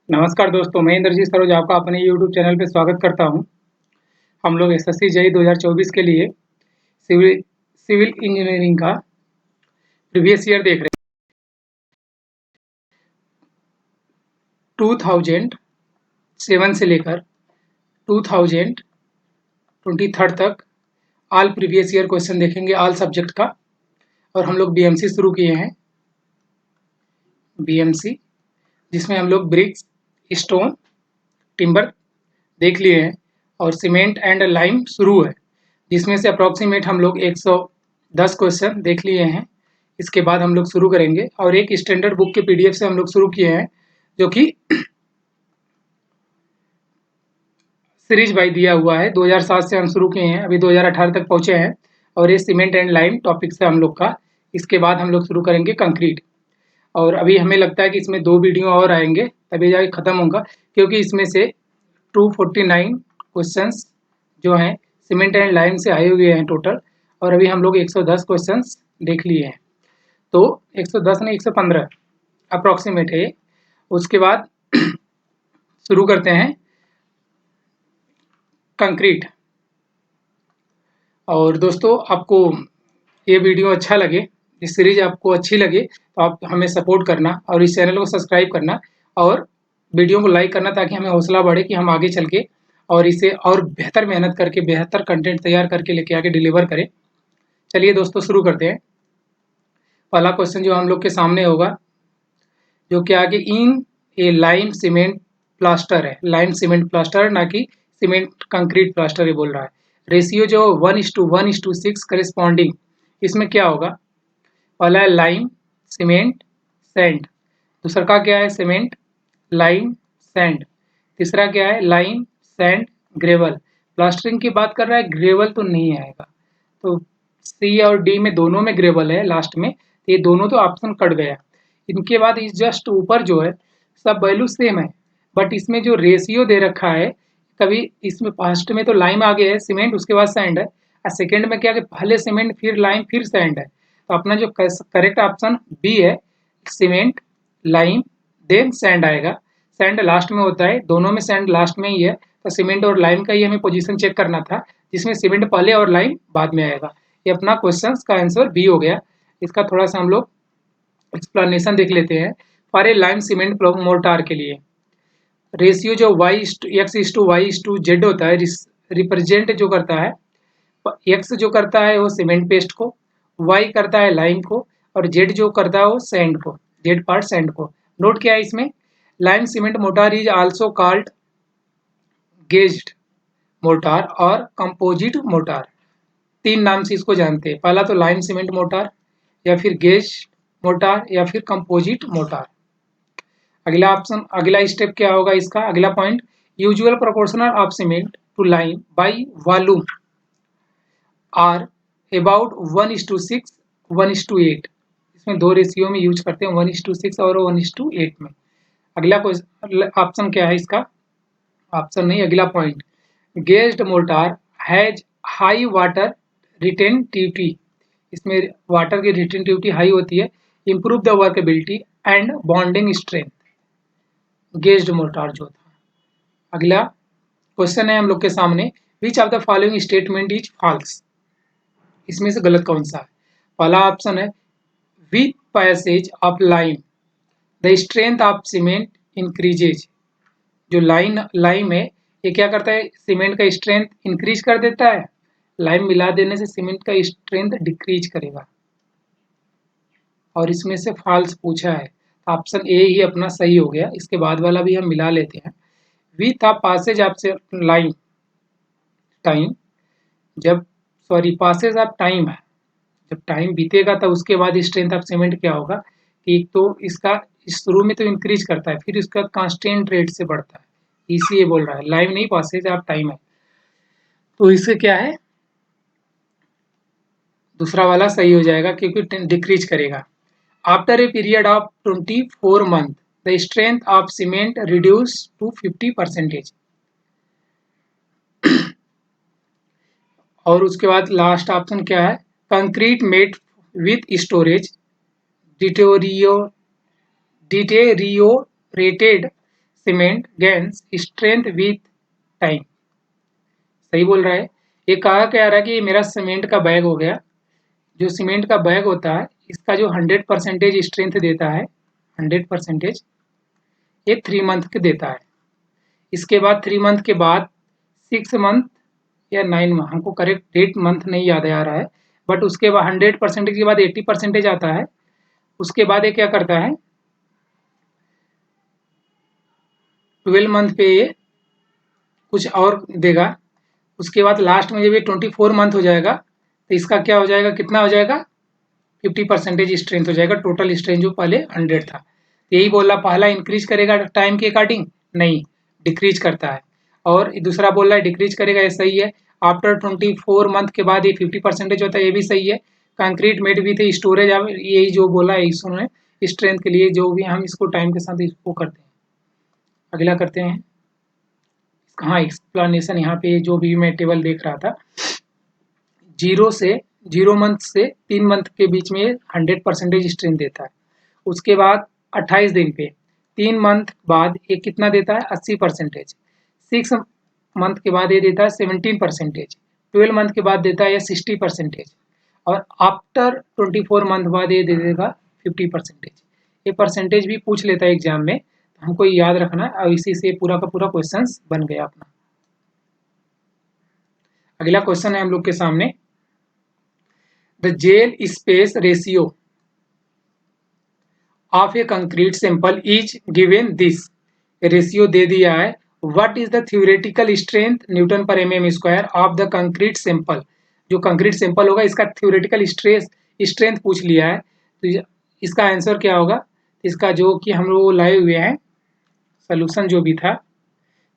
नमस्कार दोस्तों, मैं इंद्रजीत सरोज आपका अपने यूट्यूब चैनल पे स्वागत करता हूं। हम लोग एसएससी जेईई 2024 के लिए सिविल सिविल इंजीनियरिंग का प्रीवियस ईयर देख रहे हैं। 2007 से लेकर 2023 तक ऑल प्रीवियस ईयर क्वेश्चन देखेंगे, ऑल सब्जेक्ट का। और हम लोग बीएमसी शुरू किए हैं, बीएमसी जिसमें हम लोग ब्रिक्स, स्टोन, टिम्बर देख लिए हैं और सीमेंट एंड लाइम शुरू है, जिसमें से अप्रॉक्सीमेट हम लोग 110 क्वेश्चन देख लिए हैं। इसके बाद हम लोग शुरू करेंगे और एक स्टैंडर्ड बुक के पीडीएफ से हम लोग शुरू किए हैं, जो कि सीरीज बाई दिया हुआ है। 2007 से हम शुरू किए हैं, अभी 2018 तक पहुंचे हैं और ये सीमेंट एंड लाइम टॉपिक से हम लोग का। इसके बाद हम लोग शुरू करेंगे कंक्रीट, और अभी हमें लगता है कि इसमें 2 वीडियो और आएंगे तभी जाके ख़त्म होगा, क्योंकि इसमें से 249 क्वेश्चंस जो हैं सीमेंट एंड लाइम से आए हुए हैं टोटल, और अभी हम लोग 110 क्वेश्चंस देख लिए हैं। तो 110 नहीं, 115 अप्रॉक्सीमेट है। उसके बाद शुरू करते हैं कंक्रीट। और दोस्तों, आपको ये वीडियो अच्छा लगे, ये सीरीज आपको अच्छी लगे तो आप हमें सपोर्ट करना और इस चैनल को सब्सक्राइब करना और वीडियो को लाइक करना, ताकि हमें हौसला बढ़े कि हम आगे चल के और इसे और बेहतर मेहनत करके बेहतर कंटेंट तैयार करके लेके आके डिलीवर करें। चलिए दोस्तों, शुरू करते हैं। पहला क्वेश्चन जो हम लोग के सामने होगा, जो कि आगे इन ए लाइम सीमेंट प्लास्टर है। लाइम सीमेंट प्लास्टर, ना कि सीमेंट कंक्रीट प्लास्टर ये बोल रहा है। रेशियो जो 1:1:6 करेस्पॉन्डिंग, इसमें क्या होगा? पहला है लाइम, सीमेंट, सैंड। दूसरा का क्या है? Cement, lime, sand. तीसरा क्या है? Lime, sand, gravel. प्लास्टरिंग की बात कर रहा है, ग्रेवल तो नहीं आएगा। तो सी और डी में दोनों में ग्रेवल है लास्ट में, ये दोनों तो ऑप्शन कट गया। इनके बाद इस जस्ट ऊपर जो है सब वैल्यू सेम है, बट इसमें जो रेशियो दे रखा है, कभी इसमें फर्स्ट में तो लाइम आगे है, सीमेंट उसके बाद सैंड है, और सेकेंड में क्या कि पहले सीमेंट फिर लाइम फिर सैंड है। तो अपना जो करेक्ट ऑप्शन बी है, सीमेंट, लाइम, देन सैंड आएगा। सैंड लास्ट में होता है, दोनों में सैंड लास्ट में ही है, तो सीमेंट और लाइम का ही हमें पोजीशन चेक करना था, जिसमें सीमेंट पहले और लाइम बाद में आएगा। ये अपना क्वेश्चन का आंसर बी हो गया। इसका थोड़ा सा हम लोग एक्सप्लेनेशन देख लेते हैं। For A lime cement mortar के लिए रेशियो जो x:y:z होता है, रिप्रेजेंट जो करता है, x जो करता है वो सीमेंट पेस्ट को, y करता है लाइम को, और z जो करता है वो सैंड को, z पार्ट सैंड को। नोट क्या है इसमें? Lime cement mortar is also called gazed mortar और कंपोजिट मोर्टार। 3 नाम से इसको जानते हैं। पहला तो लाइम सीमेंट मोर्टार, या फिर गेज मोर्टार, या फिर कंपोजिट मोर्टार। अगला ऑप्शन, अगला स्टेप क्या होगा इसका? अगला point, usual proportional of cement to lime by volume are about 1:6, 1:8। इसमें 2 रेशियो में यूज करते हैं, 1:6 और 1:8 में। अगला ऑप्शन क्या है इसका? ऑप्शन नहीं, अगला point, gauged mortar has high water retentivity. इसमें वाटर की रिटेंटिविटी हाई होती है, improve the workability and bonding strength. Gauged mortar जो था। अगला क्वेश्चन है हम लोग के सामने, which of the following statement is false. इसमें से गलत कौन सा है? पहला ऑप्शन है, with passage of lime the strength of cement increases. जो लाइम है, ये क्या करता है? सीमेंट का स्ट्रेंथ इंक्रीज कर देता है, लाइम मिला देने से सीमेंट का स्ट्रेंथ डिक्रीज करेगा। और इसमें से फॉल्स पूछा है, ऑप्शन ए ही अपना सही हो गया। इसके बाद वाला भी हम मिला लेते हैं। With a passage of lime time, जब पासेज ऑफ टाइम है, जब टाइम बीतेगा तब उसके बाद स्ट्रेंथ ऑफ सीमेंट क्या होगा कि एक तो इसका शुरू में तो इंक्रीज करता है, फिर इसका कांस्टेंट रेट से बढ़ता है, इसीलिए बोल रहा है। लाइम नहीं, पासेज ऑफ टाइम है, तो इससे क्या है, दूसरा वाला सही हो जाएगा क्योंकि डिक्रीज करेगा। After a period of 24 month the strength of cement reduce to 50%। और उसके बाद लास्ट ऑप्शन क्या है? Concrete made with storage deteriorated cement gains strength with time. सही बोल रहा है। ये कहा क्या रहा है कि मेरा सीमेंट का बैग हो गया, जो सीमेंट का बैग होता है इसका जो 100% स्ट्रेंथ देता है 100%, ये 3 मंथ के देता है। इसके बाद 3 मंथ के बाद 6 मंथ या 9 मंथ, हमको करेक्ट डेट मंथ नहीं याद आ रहा है, बट उसके बाद 100% के बाद 80% आता है। उसके बाद ये क्या करता है 12 मंथ पे ये कुछ और देगा। उसके बाद लास्ट में जब ये 24 मंथ हो जाएगा तो इसका क्या हो जाएगा, कितना हो जाएगा 50% स्ट्रेंथ हो जाएगा। टोटल स्ट्रेंथ जो पहले 100 था। यही बोला पहला इंक्रीज करेगा टाइम के अकॉर्डिंग, नहीं डिक्रीज करता है। और दूसरा बोल रहा है डिक्रीज करेगा, ये सही है। आफ्टर 24 मंथ के बाद ये 50% होता है, ये भी सही है। कंक्रीट मेड विथ स्टोरेज, अब यही जो बोला है इसमें स्ट्रेंथ के लिए जो भी हम इसको टाइम के साथ इसको करते हैं। अगला करते हैं, हाँ एक्सप्लेनेशन यहाँ पे जो भी मैं टेबल देख रहा था, 0 मंथ से 3 मंथ के बीच में 100% स्ट्रेंथ देता है। उसके बाद 28 दिन पे 3 मंथ बाद ये कितना देता है 80%। 6 मंथ के बाद ये देता है 17%। 12 मंथ के बाद देता है 60%। और आफ्टर 24 मंथ बाद ये दे देगा 50%। ये परसेंटेज भी पूछ लेता है एग्जाम में, तो हमको याद रखना है। और इसी से पूरा का पूरा क्वेश्चन बन गया अपना। अगला क्वेश्चन है हम लोग के सामने, the gel space ratio of a concrete sample is given this. Ratio दे दिया है। What is the theoretical strength newton per mm square of the concrete sample. जो कंक्रीट सैंपल होगा इसका थ्योरेटिकल स्ट्रेंथ पूछ लिया है, तो इसका आंसर क्या होगा। इसका जो कि हम लोग लाए हुए हैं सोल्यूशन जो भी था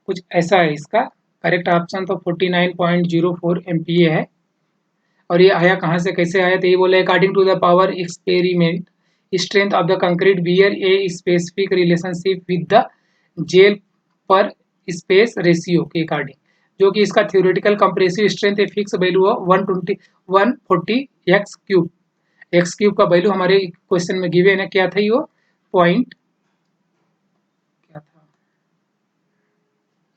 कुछ ऐसा है। इसका करेक्ट ऑप्शन तो 49.04 MPa है। और ये आया कहाँ से, कैसे आया, तो ये बोला according to the power experiment strength of the concrete bear a specific relationship with the gel पर स्पेस रेशियो के अकॉर्डिंग, जो कि इसका थ्योरेटिकल कंप्रेसिव स्ट्रेंथ है फिक्स वैल्यू है 140 एक्स क्यूब का वैल्यू हमारे क्वेश्चन में गिवन है। क्या था ये पॉइंट, क्या था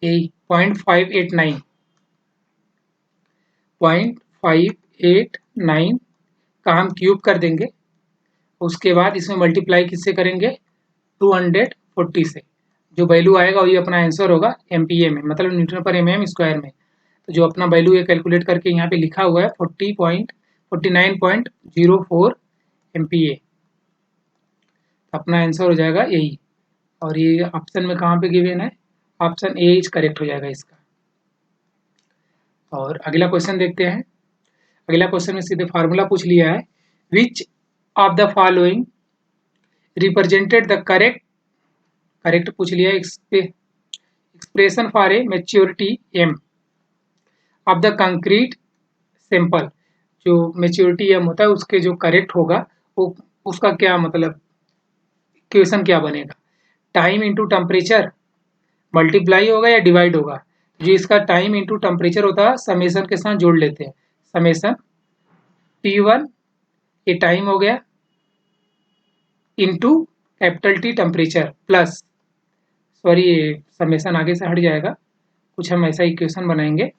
0.589 का हम क्यूब कर देंगे। उसके बाद इसमें मल्टीप्लाई किससे करेंगे 240 से, जो वैल्यू आएगा वही अपना आंसर होगा MPa में, मतलब न्यूटन पर mm स्क्वायर में। तो जो अपना वैल्यू ये कैलकुलेट करके यहाँ पे लिखा हुआ है 49.04 MPa, अपना आंसर हो जाएगा यही। और ये ऑप्शन में कहाँ पे गिवन है, ऑप्शन ए इज करेक्ट हो जाएगा इसका। और अगला क्वेश्चन देखते हैं। अगला क्वेश्चन में सीधे फार्मूला पूछ लिया है, which of the following represented the correct पूछ लिया है expression for a maturity M of the concrete sample. जो मैच्योरिटी एम होता है उसके जो करेक्ट होगा वो उसका क्या मतलब इक्वेशन क्या बनेगा, टाइम इंटू टेम्परेचर मल्टीप्लाई होगा या डिवाइड होगा। जो इसका टाइम इंटू टेम्परेचर होता है समेशन के साथ जोड़ लेते हैं, समेशन T1 ये टाइम हो गया into capital T temperature plus, sorry ये समेशन आगे से हट जाएगा, कुछ हम ऐसा इक्वेशन बनाएंगे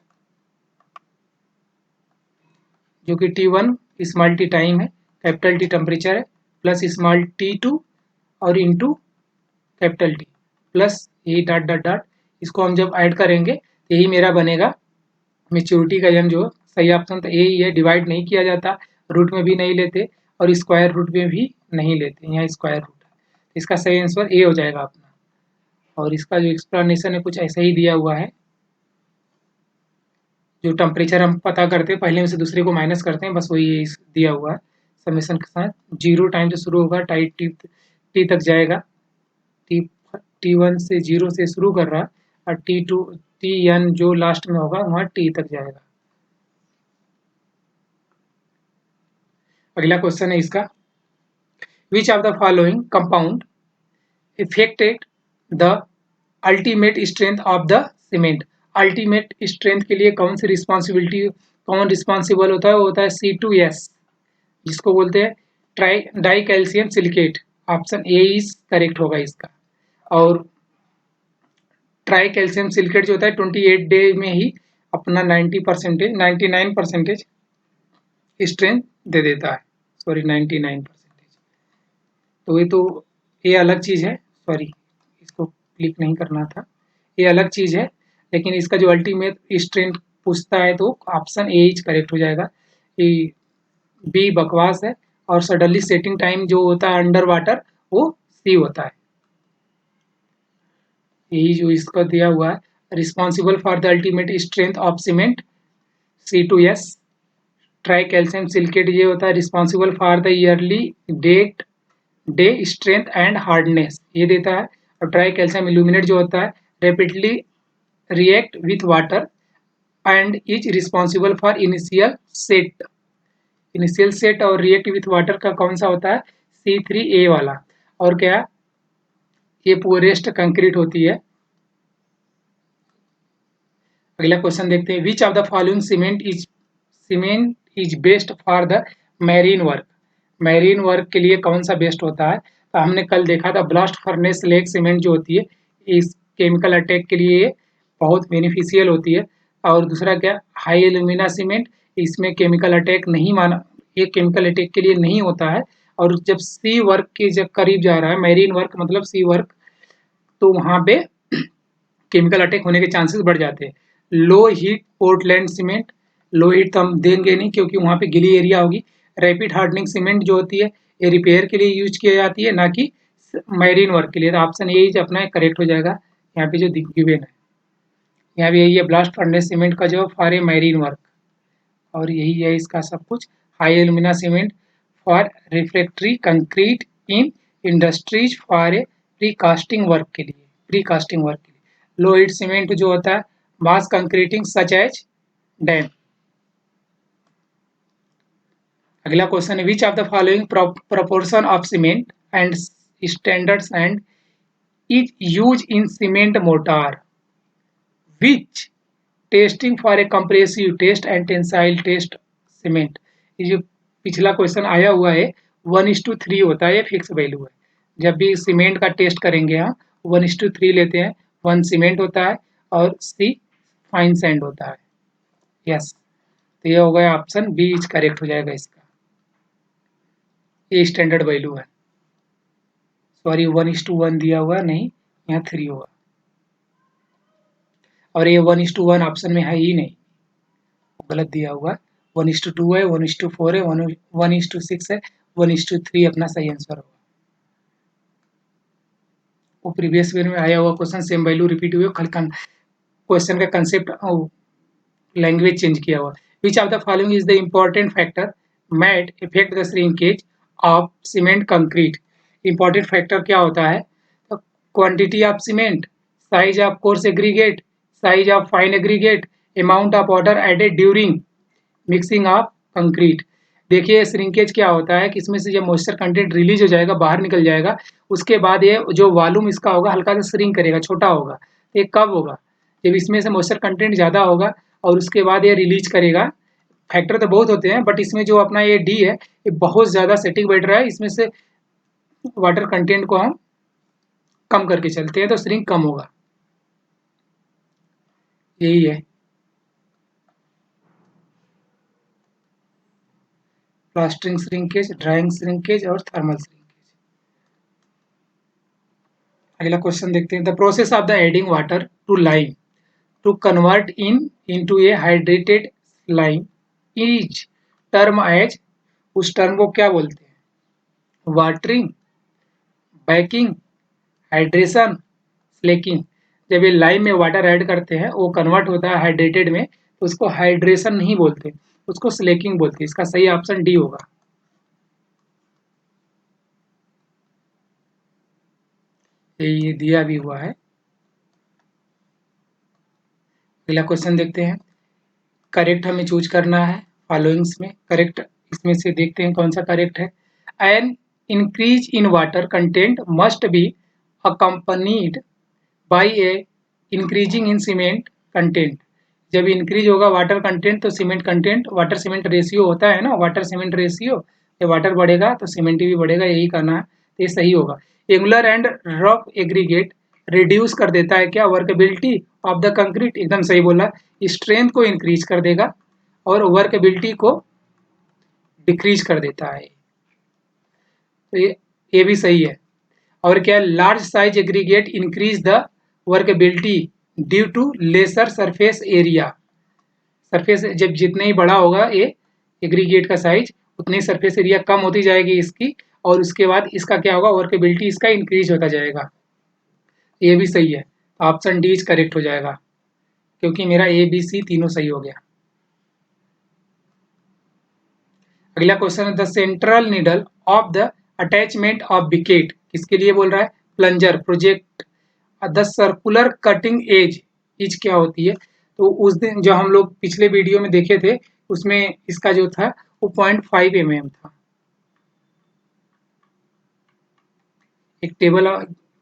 जो कि T1 स्मॉल टी टाइम है, कैपिटल T टेम्परेचर है, प्लस स्मॉल T2 और इंटू कैपिटल T प्लस यही डॉट डॉट डॉट, इसको हम जब ऐड करेंगे यही मेरा बनेगा मैच्योरिटी का एम। जो सही ऑप्शन तो यही है, डिवाइड नहीं किया जाता, रूट में भी नहीं लेते और स्क्वायर रूट में भी नहीं लेते, यहाँ स्क्वायर रूट है। इसका सही आंसर ए हो जाएगा अपना। और इसका जो एक्सप्लेनेशन है कुछ ऐसा ही दिया हुआ है। जो टेम्परेचर हम पता करते हैं पहले में से दूसरे को माइनस करते हैं, बस वही दिया हुआ है समेशन के साथ। 0 टाइम से शुरू होगा टी तक जाएगा, T1 से 0 से शुरू कर रहा है और T2 Tn जो लास्ट में होगा वहाँ T तक जाएगा। अगला क्वेश्चन है इसका, विच of the following compound affected the ultimate strength of the cement. Ultimate strength के लिए कौन सी कौन रिस्पॉन्सिबल होता है, वो होता है C2S, जिसको बोलते हैं die calcium silicate. Option A is correct होगा इसका। और ट्राई कैल्शियम सिलिकेट जो होता है 28 डे में ही अपना 99% स्ट्रेंथ दे देता है, सॉरी 99%। तो ये अलग चीज़ है, सॉरी इसको क्लिक नहीं करना था, ये अलग चीज़ है। लेकिन इसका जो अल्टीमेट स्ट्रेंथ पूछता है तो ऑप्शन ए ही करेक्ट हो जाएगा। कि बी बकवास है, और सडनली सेटिंग टाइम जो होता है अंडर वाटर वो सी होता है। यही जो इसका दिया हुआ है, responsible for the ultimate strength of cement C2S। Try calcium silicate ये होता है responsible for the yearly day strength and hardness, ये देता है। और ट्राई कैल्शियम इल्यूमिनेट जो होता है rapidly react with water and is responsible for initial set और रिएक्ट विथ वाटर का कौन सा होता है, C3A वाला। और क्या, ये पोरेस्ट कंक्रीट होती है। अगला क्वेश्चन देखते हैं, which of the following cement is best for the marine work. Marine work के लिए कौन सा बेस्ट होता है, तो हमने कल देखा था ब्लास्ट फर्नेस लेक सीमेंट जो होती है इस केमिकल अटैक के लिए बहुत बेनिफिशियल होती है। और दूसरा क्या, हाई एल्यूमिना सीमेंट, इसमें केमिकल अटैक नहीं माना, ये केमिकल अटैक के लिए नहीं होता है। और जब सी वर्क के जब करीब जा रहा है, मैरीन वर्क मतलब सी वर्क, तो वहाँ पे केमिकल अटैक होने के चांसेस बढ़ जाते हैं। लो heat Portland cement, low heat तो हम देंगे नहीं क्योंकि वहाँ पे गिली एरिया होगी। रैपिड हार्डनिंग सीमेंट जो होती है ये रिपेयर के लिए यूज की जाती है, ना कि मैरीन वर्क के लिए। तो ऑप्शन यही अपना करेक्ट हो जाएगा यहाँ पे जो गिवन है। यहाँ भी यही है, ब्लास्ट फर्नेस सीमेंट का जो फॉर ए मैरीन वर्क, और यही है इसका सब कुछ। High alumina cement for refractory concrete in industries for a pre casting work के लिए। लो हीट सीमेंट जो होता है mass concreting such as dam. अगला क्वेश्चन है, which of the following proportion of cement and standards and is use in cement mortar which testing for a compressive test and tensile test cement. ये जो पिछला question आया हुआ है 1:3 होता है, ये फिक्स वैल्यू है। जब भी सीमेंट का टेस्ट करेंगे हम 1:3 लेते हैं, 1 सीमेंट होता है और C फाइन सैंड होता है। यस, तो ये हो गया ऑप्शन बी इज करेक्ट हो जाएगा इसका, ये स्टैंडर्ड वैल्यू है। सॉरी 1:1 दिया हुआ नहीं, यहाँ 3 होगा, और ये 1:1 ऑप्शन में है ही नहीं, गलत दिया हुआ है। 1:2 है, 1:4 है, 1:6 है, 1:3 अपना सही आंसर होगा। वो प्रीवियस ईयर में आया हुआ क्वेश्चन सेम वैल्यू रिपीट हुए, खाली क्वेश्चन का कंसेप्ट लैंग्वेज चेंज किया हुआ। Which of the following is the important factor that affect the shrinkage of cement concrete. Important factor क्या होता है, quantity of cement, size of coarse aggregate, size of fine aggregate, amount of water added during mixing of concrete. देखिए shrinkage क्या होता है कि इसमें से जब मॉइस्चर कंटेंट रिलीज हो जाएगा, बाहर निकल जाएगा, उसके बाद ये जो वॉल्यूम इसका होगा हल्का सा श्रिंक करेगा, छोटा होगा। तो ये कब होगा, जब इसमें से मॉइस्चर कंटेंट ज़्यादा होगा और उसके बाद ये रिलीज करेगा। फैक्टर तो बहुत होते हैं, बट इसमें जो अपना ये डी है ये बहुत ज़्यादा सेटिंग बैठ रहा है, इसमें से वाटर कंटेंट को हम कम करके चलते हैं तो श्रिंक कम होगा, यही है। प्लास्टरिंग श्रिंकेज, ड्राइंग श्रिंकेज और थर्मल श्रिंकेज। अगला क्वेश्चन देखते हैं, the process of the adding water to lime to convert into a hydrated lime is term as, उस टर्म को क्या बोलते हैं, वाटरिंग, बैकिंग, हाइड्रेशन, स्लेकिंग। जब ये लाइम में वाटर ऐड करते हैं वो कन्वर्ट होता है हाइड्रेटेड में, तो उसको हाइड्रेशन नहीं बोलते, उसको स्लेकिंग बोलते हैं। इसका सही ऑप्शन डी होगा। ये दिया भी हुआ है। अगला क्वेश्चन देखते हैं, करेक्ट हमें चूज करना है फॉलोइंग्स में, करेक्ट इसमें से देखते हैं कौन सा करेक्ट है। An increase in water content must be accompanied by A increasing in cement content. जब इंक्रीज होगा वाटर कंटेंट तो cement content, water cement ratio होता है ना, वाटर सीमेंट रेशियो, जब वाटर बढ़ेगा तो सीमेंट भी बढ़ेगा, यही करना है, तो ये सही होगा। Angular and rough aggregate reduce कर देता है क्या, वर्केबिलिटी ऑफ द कंक्रीट, एकदम सही बोला, स्ट्रेंथ को इंक्रीज कर देगा और वर्केबिलिटी को डिक्रीज कर देता है। तो ये भी सही है। और क्या, large size aggregate increase the workability due to lesser surface area, surface जब जितने ही बड़ा होगा ये एग्रीगेट का साइज, उतनी सरफेस एरिया कम होती जाएगी इसकी, और उसके बाद इसका क्या होगा, वर्केबिलिटी इसका इंक्रीज होता जाएगा। ये भी सही है, ऑप्शन डी इज करेक्ट हो जाएगा, क्योंकि मेरा ए बी सी तीनों सही हो गया। अगला क्वेश्चन है, the central needle of the attachment of Vicat, किसके लिए बोल रहा है, plunger project the circular cutting edge is क्या होती है, तो उस दिन जो हम लोग पिछले वीडियो में देखे थे उसमें इसका जो था वो 0.5 mm था। एक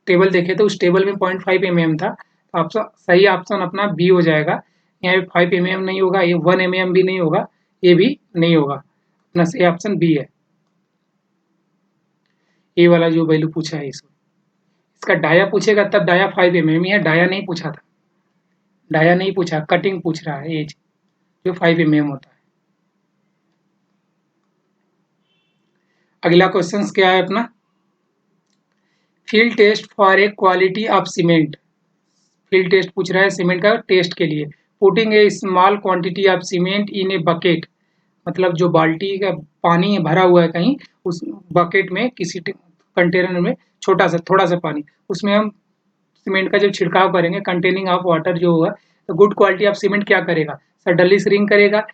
टेबल देखे थे, उस टेबल में 0.5 mm था, तो ऑप्शन सही ऑप्शन अपना बी हो जाएगा। यहाँ पे 5 mm नहीं होगा, ये 1 mm भी नहीं होगा, ये भी नहीं होगा, अपना सही ऑप्शन बी है। ये वाला जो वैल्यू पूछा है इसका डाया पूछेगा तब डाया 5 mm है, डाया नहीं पूछा था, डाया नहीं पूछा, कटिंग पूछ रहा है एज जो 5 mm होता है। अगला क्वेश्चन क्या है अपना, field test for a quality of cement, field test पूछ रहा है सीमेंट का टेस्ट के लिए। Putting a small quantity of cement in a bucket, मतलब जो बाल्टी का पानी भरा हुआ है कहीं, उस बकेट में किसी कंटेनर में छोटा सा थोड़ा सा पानी, उसमें हम सीमेंट का जब छिड़काव करेंगे कंटेनिंग ऑफ वाटर जो होगा, तो गुड क्वालिटी ऑफ सीमेंट क्या करेगा, सडनली श्रिंक करेगा,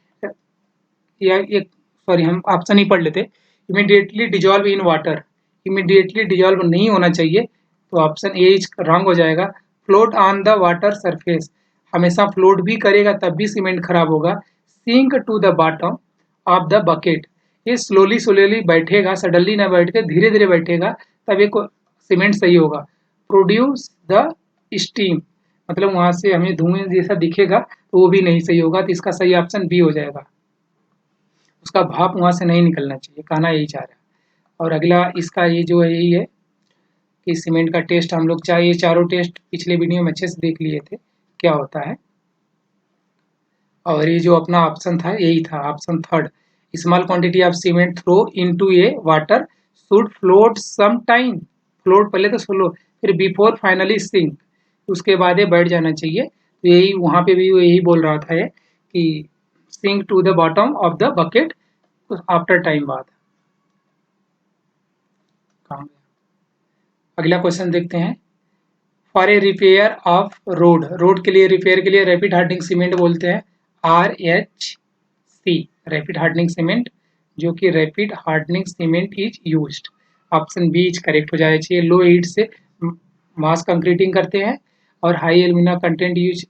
या एक सॉरी हम ऑप्शन ही पढ़ लेते, immediately dissolve in water, immediately dissolve नहीं होना चाहिए, तो ऑप्शन ए रॉन्ग हो जाएगा। Float on the water surface, हमेशा फ्लोट भी करेगा तब भी सीमेंट खराब होगा। Sink to the bottom of the bucket, ये स्लोली बैठेगा, सडनली ना बैठ के धीरे धीरे बैठेगा, तब एक सीमेंट सही होगा। प्रोड्यूस द स्टीम, मतलब वहां से हमें धुएं जैसा दिखेगा, तो वो भी नहीं सही होगा, तो इसका सही ऑप्शन बी हो जाएगा, उसका भाप वहां से नहीं निकलना चाहिए, कहना यही चाह रहा है। और अगला इसका ये जो है यही है कि सीमेंट का टेस्ट हम लोग चाहिए, चारों टेस्ट पिछले वीडियो में अच्छे से देख लिए थे क्या होता है। और ये जो अपना ऑप्शन था यही था, option third, small quantity of cement throw into a water should float some time, float पहले तो फ्लो, फिर बिफोर फाइनली सिंक, उसके बाद ये बैठ जाना चाहिए। तो यही वहाँ पे भी वो यही बोल रहा था ये कि sink to the bottom of the bucket after time बाद। अगला क्वेश्चन देखते हैं, for a repair of road, road के लिए रिपेयर के लिए रैपिड हार्डनिंग सीमेंट बोलते हैं RHC, रैपिड हार्डनिंग सीमेंट, जो कि rapid hardening cement is used, option B is correct हो जाना चाहिए। लो हीट से मास कंक्रीटिंग करते हैं और हाई एल्यूमिना कंटेंट यूज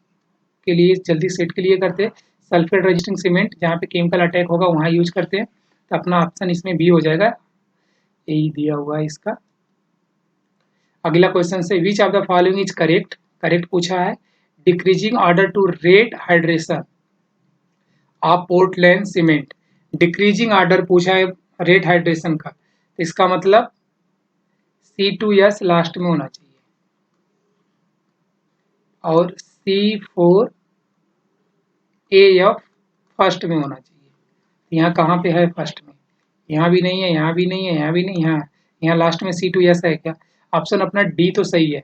के लिए जल्दी सेट के लिए करते हैं। सल्फेट रेजिस्टिंग सीमेंट जहाँ पे केमिकल अटैक होगा वहाँ यूज करते हैं, तो अपना ऑप्शन इसमें बी हो जाएगा, यही दिया हुआ है इसका। अगला क्वेश्चन से, which of the following is correct, correct पूछा है। Decreasing order to rate hydration of Portland cement, decreasing order पूछा है रेट हाइड्रेशन का, तो इसका मतलब C2S लास्ट में होना चाहिए और C4AF फर्स्ट में होना चाहिए। यहाँ कहाँ पे है फर्स्ट में, यहाँ भी नहीं है, यहाँ भी नहीं है, यहाँ भी नहीं, यहाँ लास्ट में C2S है क्या, ऑप्शन अपना डी तो सही है।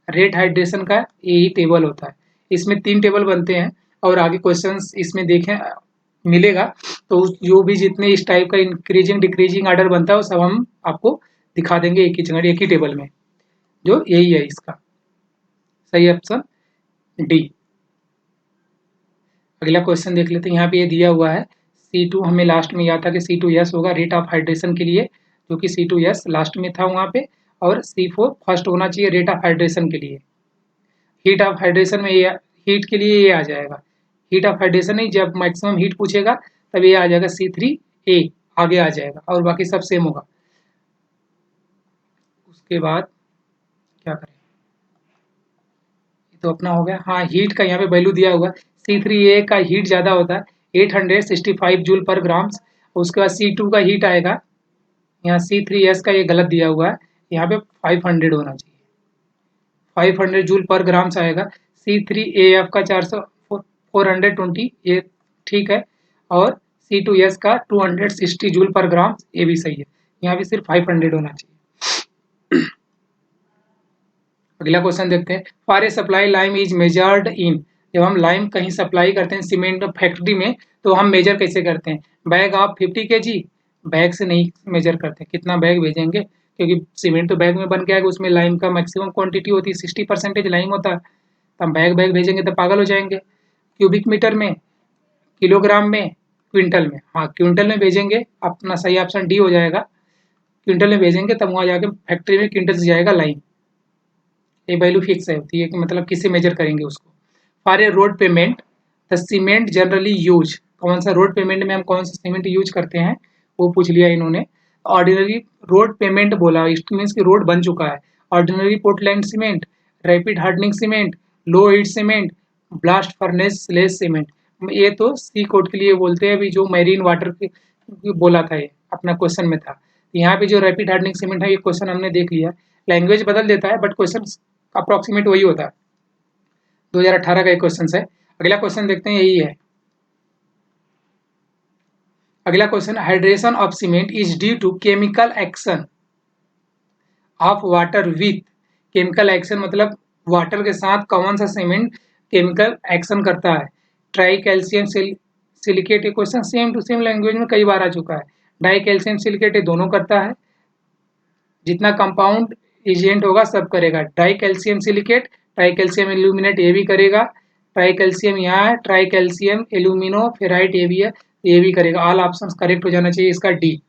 रेट हाइड्रेशन का यही टेबल होता है, इसमें 3 टेबल बनते हैं और आगे क्वेश्चंस इसमें देखें मिलेगा, तो जो भी जितने इस टाइप का इंक्रीजिंग डिक्रीजिंग ऑर्डर बनता है वो सब हम आपको दिखा देंगे एक ही जगह एक ही टेबल में, जो यही है इसका सही ऑप्शन डी। अगला क्वेश्चन देख लेते हैं, यहाँ पे ये दिया हुआ है C2, हमें लास्ट में याद था कि C2S होगा रेट ऑफ हाइड्रेशन के लिए, जो कि C2S लास्ट में था वहाँ पे, और C4 फर्स्ट होना चाहिए रेट ऑफ हाइड्रेशन के लिए। हीट ऑफ हाइड्रेशन में ये हीट के लिए ये आ जाएगा, हीट ऑफ हाइड्रेशन नहीं, जब मैक्सिमम हीट पूछेगा तब ये आ जाएगा C3A आगे आ जाएगा, और बाकी सब सेम होगा। उसके बाद क्या करें, तो अपना हो गया, हाँ हीट का यहाँ पे वैल्यू दिया हुआ, C3A का हीट ज़्यादा होता है 865 जूल पर ग्राम्स, उसके बाद C2 का हीट आएगा, यहाँ C3S का ये गलत दिया हुआ है, यहाँ पे 500 होना चाहिए, 500 जूल पर ग्राम्स आएगा। C3AF का 420 ये ठीक है, और C2S का 260 जूल पर ग्राम ये भी सही है। यहाँ भी सिर्फ 500 होना चाहिए। अगला क्वेश्चन देखते हैं। For A supply lime is measured in, जब हम लाइम कहीं सप्लाई करते हैं सीमेंट फैक्ट्री में तो हम मेजर कैसे करते हैं? बैग ऑफ 50 kg, बैग से नहीं मेजर करते, कितना बैग भेजेंगे, क्योंकि सीमेंट तो बैग में बन के आएगा, उसमें लाइम का मैक्सिमम क्वांटिटी होती है, 60% लाइम होता है, तो हम बैग बैग भेजेंगे तो पागल हो जाएंगे। क्यूबिक मीटर में, किलोग्राम में, क्विंटल में, हाँ क्विंटल में भेजेंगे, अपना सही ऑप्शन डी हो जाएगा। क्विंटल में भेजेंगे तब वहाँ जाके फैक्ट्री में क्विंटल से जाएगा लाइम, ये वैल्यू फिक्स है होती है कि मतलब किससे मेजर करेंगे उसको। For a road payment the cement generally use, कौन सा रोड पेमेंट में हम कौन सा सीमेंट यूज करते हैं वो पूछ लिया इन्होंने। ऑर्डिनरी रोड पेमेंट बोला, इट मीन्स कि रोड बन चुका है। Ordinary Portland cement, rapid hardening cement, low heat cement, blast furnace slag cement, ये तो सी कोड के लिए बोलते हैं, अभी जो मैरीन वाटर की बोला था, ये अपना क्वेश्चन में था। यहाँ पे जो रैपिड हार्डनिंग सीमेंट है ये क्वेश्चन हमने देख लिया, लैंग्वेज बदल देता है बट क्वेश्चन अप्रॉक्सीमेट वही होता है। 2018 का एक क्वेश्चन है। अगला क्वेश्चन देखते हैं, यही है अगला question. Hydration of cement is due to chemical action of water with, chemical action मतलब वाटर के साथ कौन सा सीमेंट केमिकल एक्शन करता है? ट्राई कैल्शियम सिलिकेट, ये question same to same language में कई बार आ चुका है। डाई कैल्शियम सिलिकेट ये दोनों करता है, जितना कंपाउंड एजेंट होगा सब करेगा। Die calcium silicate, try calcium aluminate ये भी करेगा, ट्राई कैल्शियम यहाँ है, ट्राई कैल्शियम एल्यूमिनो फेराइट ये भी है, ये भी करेगा। ऑल ऑप्शंस करेक्ट हो जाना चाहिए इसका डी।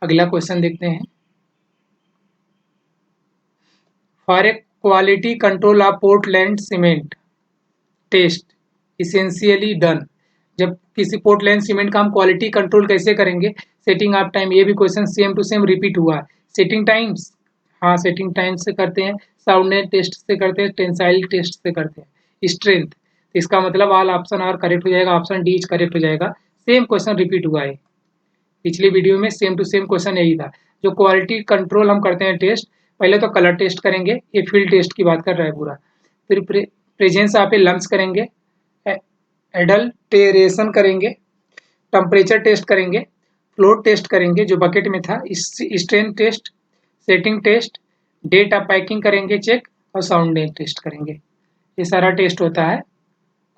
अगला क्वेश्चन देखते हैं। For a quality control of Portland cement test essentially done, जब किसी पोर्टलैंड सीमेंट का हम क्वालिटी कंट्रोल कैसे करेंगे? सेटिंग ऑफ टाइम, ये भी question same to same repeat हुआ है। सेटिंग टाइम्स, हाँ सेटिंग टाइम से करते हैं, साउंडनेस टेस्ट से करते हैं, टेंसाइल टेस्ट से करते हैं, स्ट्रेंथ, तो इसका मतलब ऑल ऑप्शन आर करेक्ट हो जाएगा, ऑप्शन डी करेक्ट हो जाएगा। सेम क्वेश्चन रिपीट हुआ है, पिछली वीडियो में सेम टू सेम क्वेश्चन यही था। जो क्वालिटी कंट्रोल हम करते हैं टेस्ट, पहले तो कलर टेस्ट करेंगे, ये फील्ड टेस्ट की बात कर रहा है पूरा, फिर प्रेजेंस आप लम्स करेंगे, एडल्टेरेशन करेंगे, टेम्परेचर टेस्ट करेंगे, फ्लोट टेस्ट करेंगे जो बकेट में था, strain test, setting test, date of packing करेंगे चेक, और साउंड टेस्ट करेंगे। ये सारा टेस्ट होता है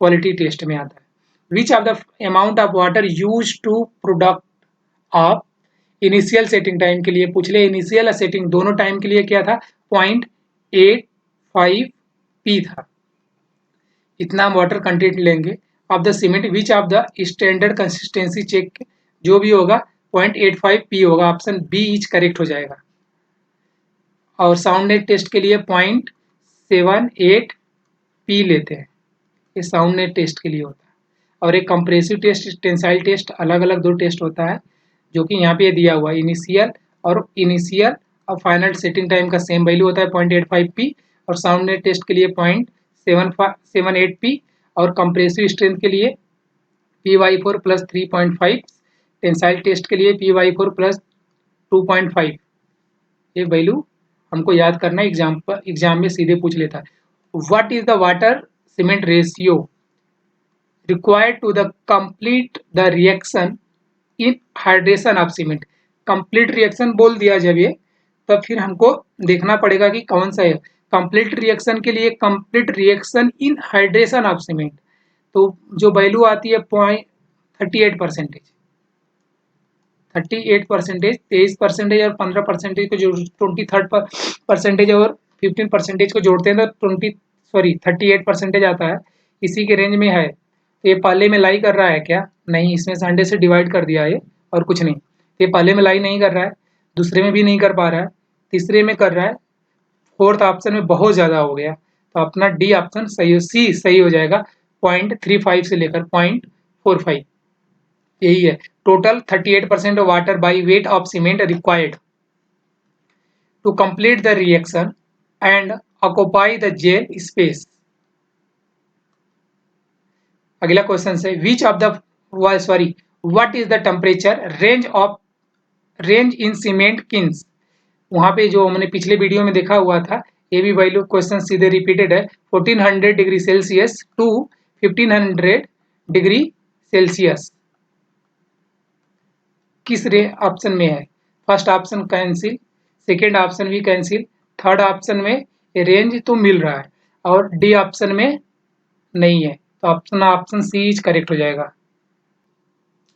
क्वालिटी टेस्ट में आता है। Which of the amount of water use to product of, initial setting time के लिए पूछ ले, इनिशियल और सेटिंग दोनों टाइम के लिए क्या था? 0.85 पी था, इतना हम वाटर कंटेंट लेंगे of the cement. Which of the standard consistency check, जो भी होगा 0.85 पी होगा, ऑप्शन बी इज करेक्ट हो जाएगा। और साउंड नेट टेस्ट के लिए 0.78 पी लेते हैं, ये साउंड नेट टेस्ट के लिए होता है। और एक कंप्रेसिव टेस्ट, टेंसाइल टेस्ट, अलग अलग दो टेस्ट होता है, जो कि यहाँ पे दिया हुआ है। इनिशियल और फाइनल सेटिंग टाइम का सेम वैल्यू होता है 0.85 पी, और साउंड नेट टेस्ट के लिए 0.78 पी, और कंप्रेसिव स्ट्रेंथ के लिए PY4 प्लस 3.5, टेंसाइल टेस्ट के लिए PY4 प्लस 2.5। ये वैल्यू हमको याद करना, एग्जाम में सीधे पूछ लेता है। What is the water cement ratio required to the complete the reaction in hydration of cement? Complete reaction बोल दिया जब ये, तब फिर हमको देखना पड़ेगा कि कौन सा है कंप्लीट रिएक्शन के लिए। Complete reaction in hydration of cement, तो जो वैल्यू आती है 38%, 23% और 15% को जो 23% और 15% को जोड़ते हैं तो 38% आता है, इसी के रेंज में है। तो ये पहले में लाई कर रहा है क्या? नहीं, इसमें 100 से डिवाइड कर दिया है और कुछ नहीं। ये पहले में लाई नहीं कर रहा है, दूसरे में भी नहीं कर पा रहा है, तीसरे में कर रहा है, फोर्थ ऑप्शन में बहुत ज़्यादा हो गया, तो अपना डी ऑप्शन सही, सी सही हो जाएगा। 0.35 से लेकर 0.45, यही है। Total 38% of water by weight of cement required to complete the reaction and occupy the gel space. अगला क्वेश्चन है, which of the what is the temperature range in cement kilns? वहां पे जो हमने पिछले वीडियो में देखा हुआ था, ये भी वैल्यू क्वेश्चन सीधे रिपीटेड है 1400 degree Celsius to 1500 degree Celsius किस ऑप्शन में है? First option cancel, second option भी कैंसिल, थर्ड ऑप्शन में रेंज तो मिल रहा है और डी ऑप्शन में नहीं है, तो ऑप्शन सी इज करेक्ट हो जाएगा।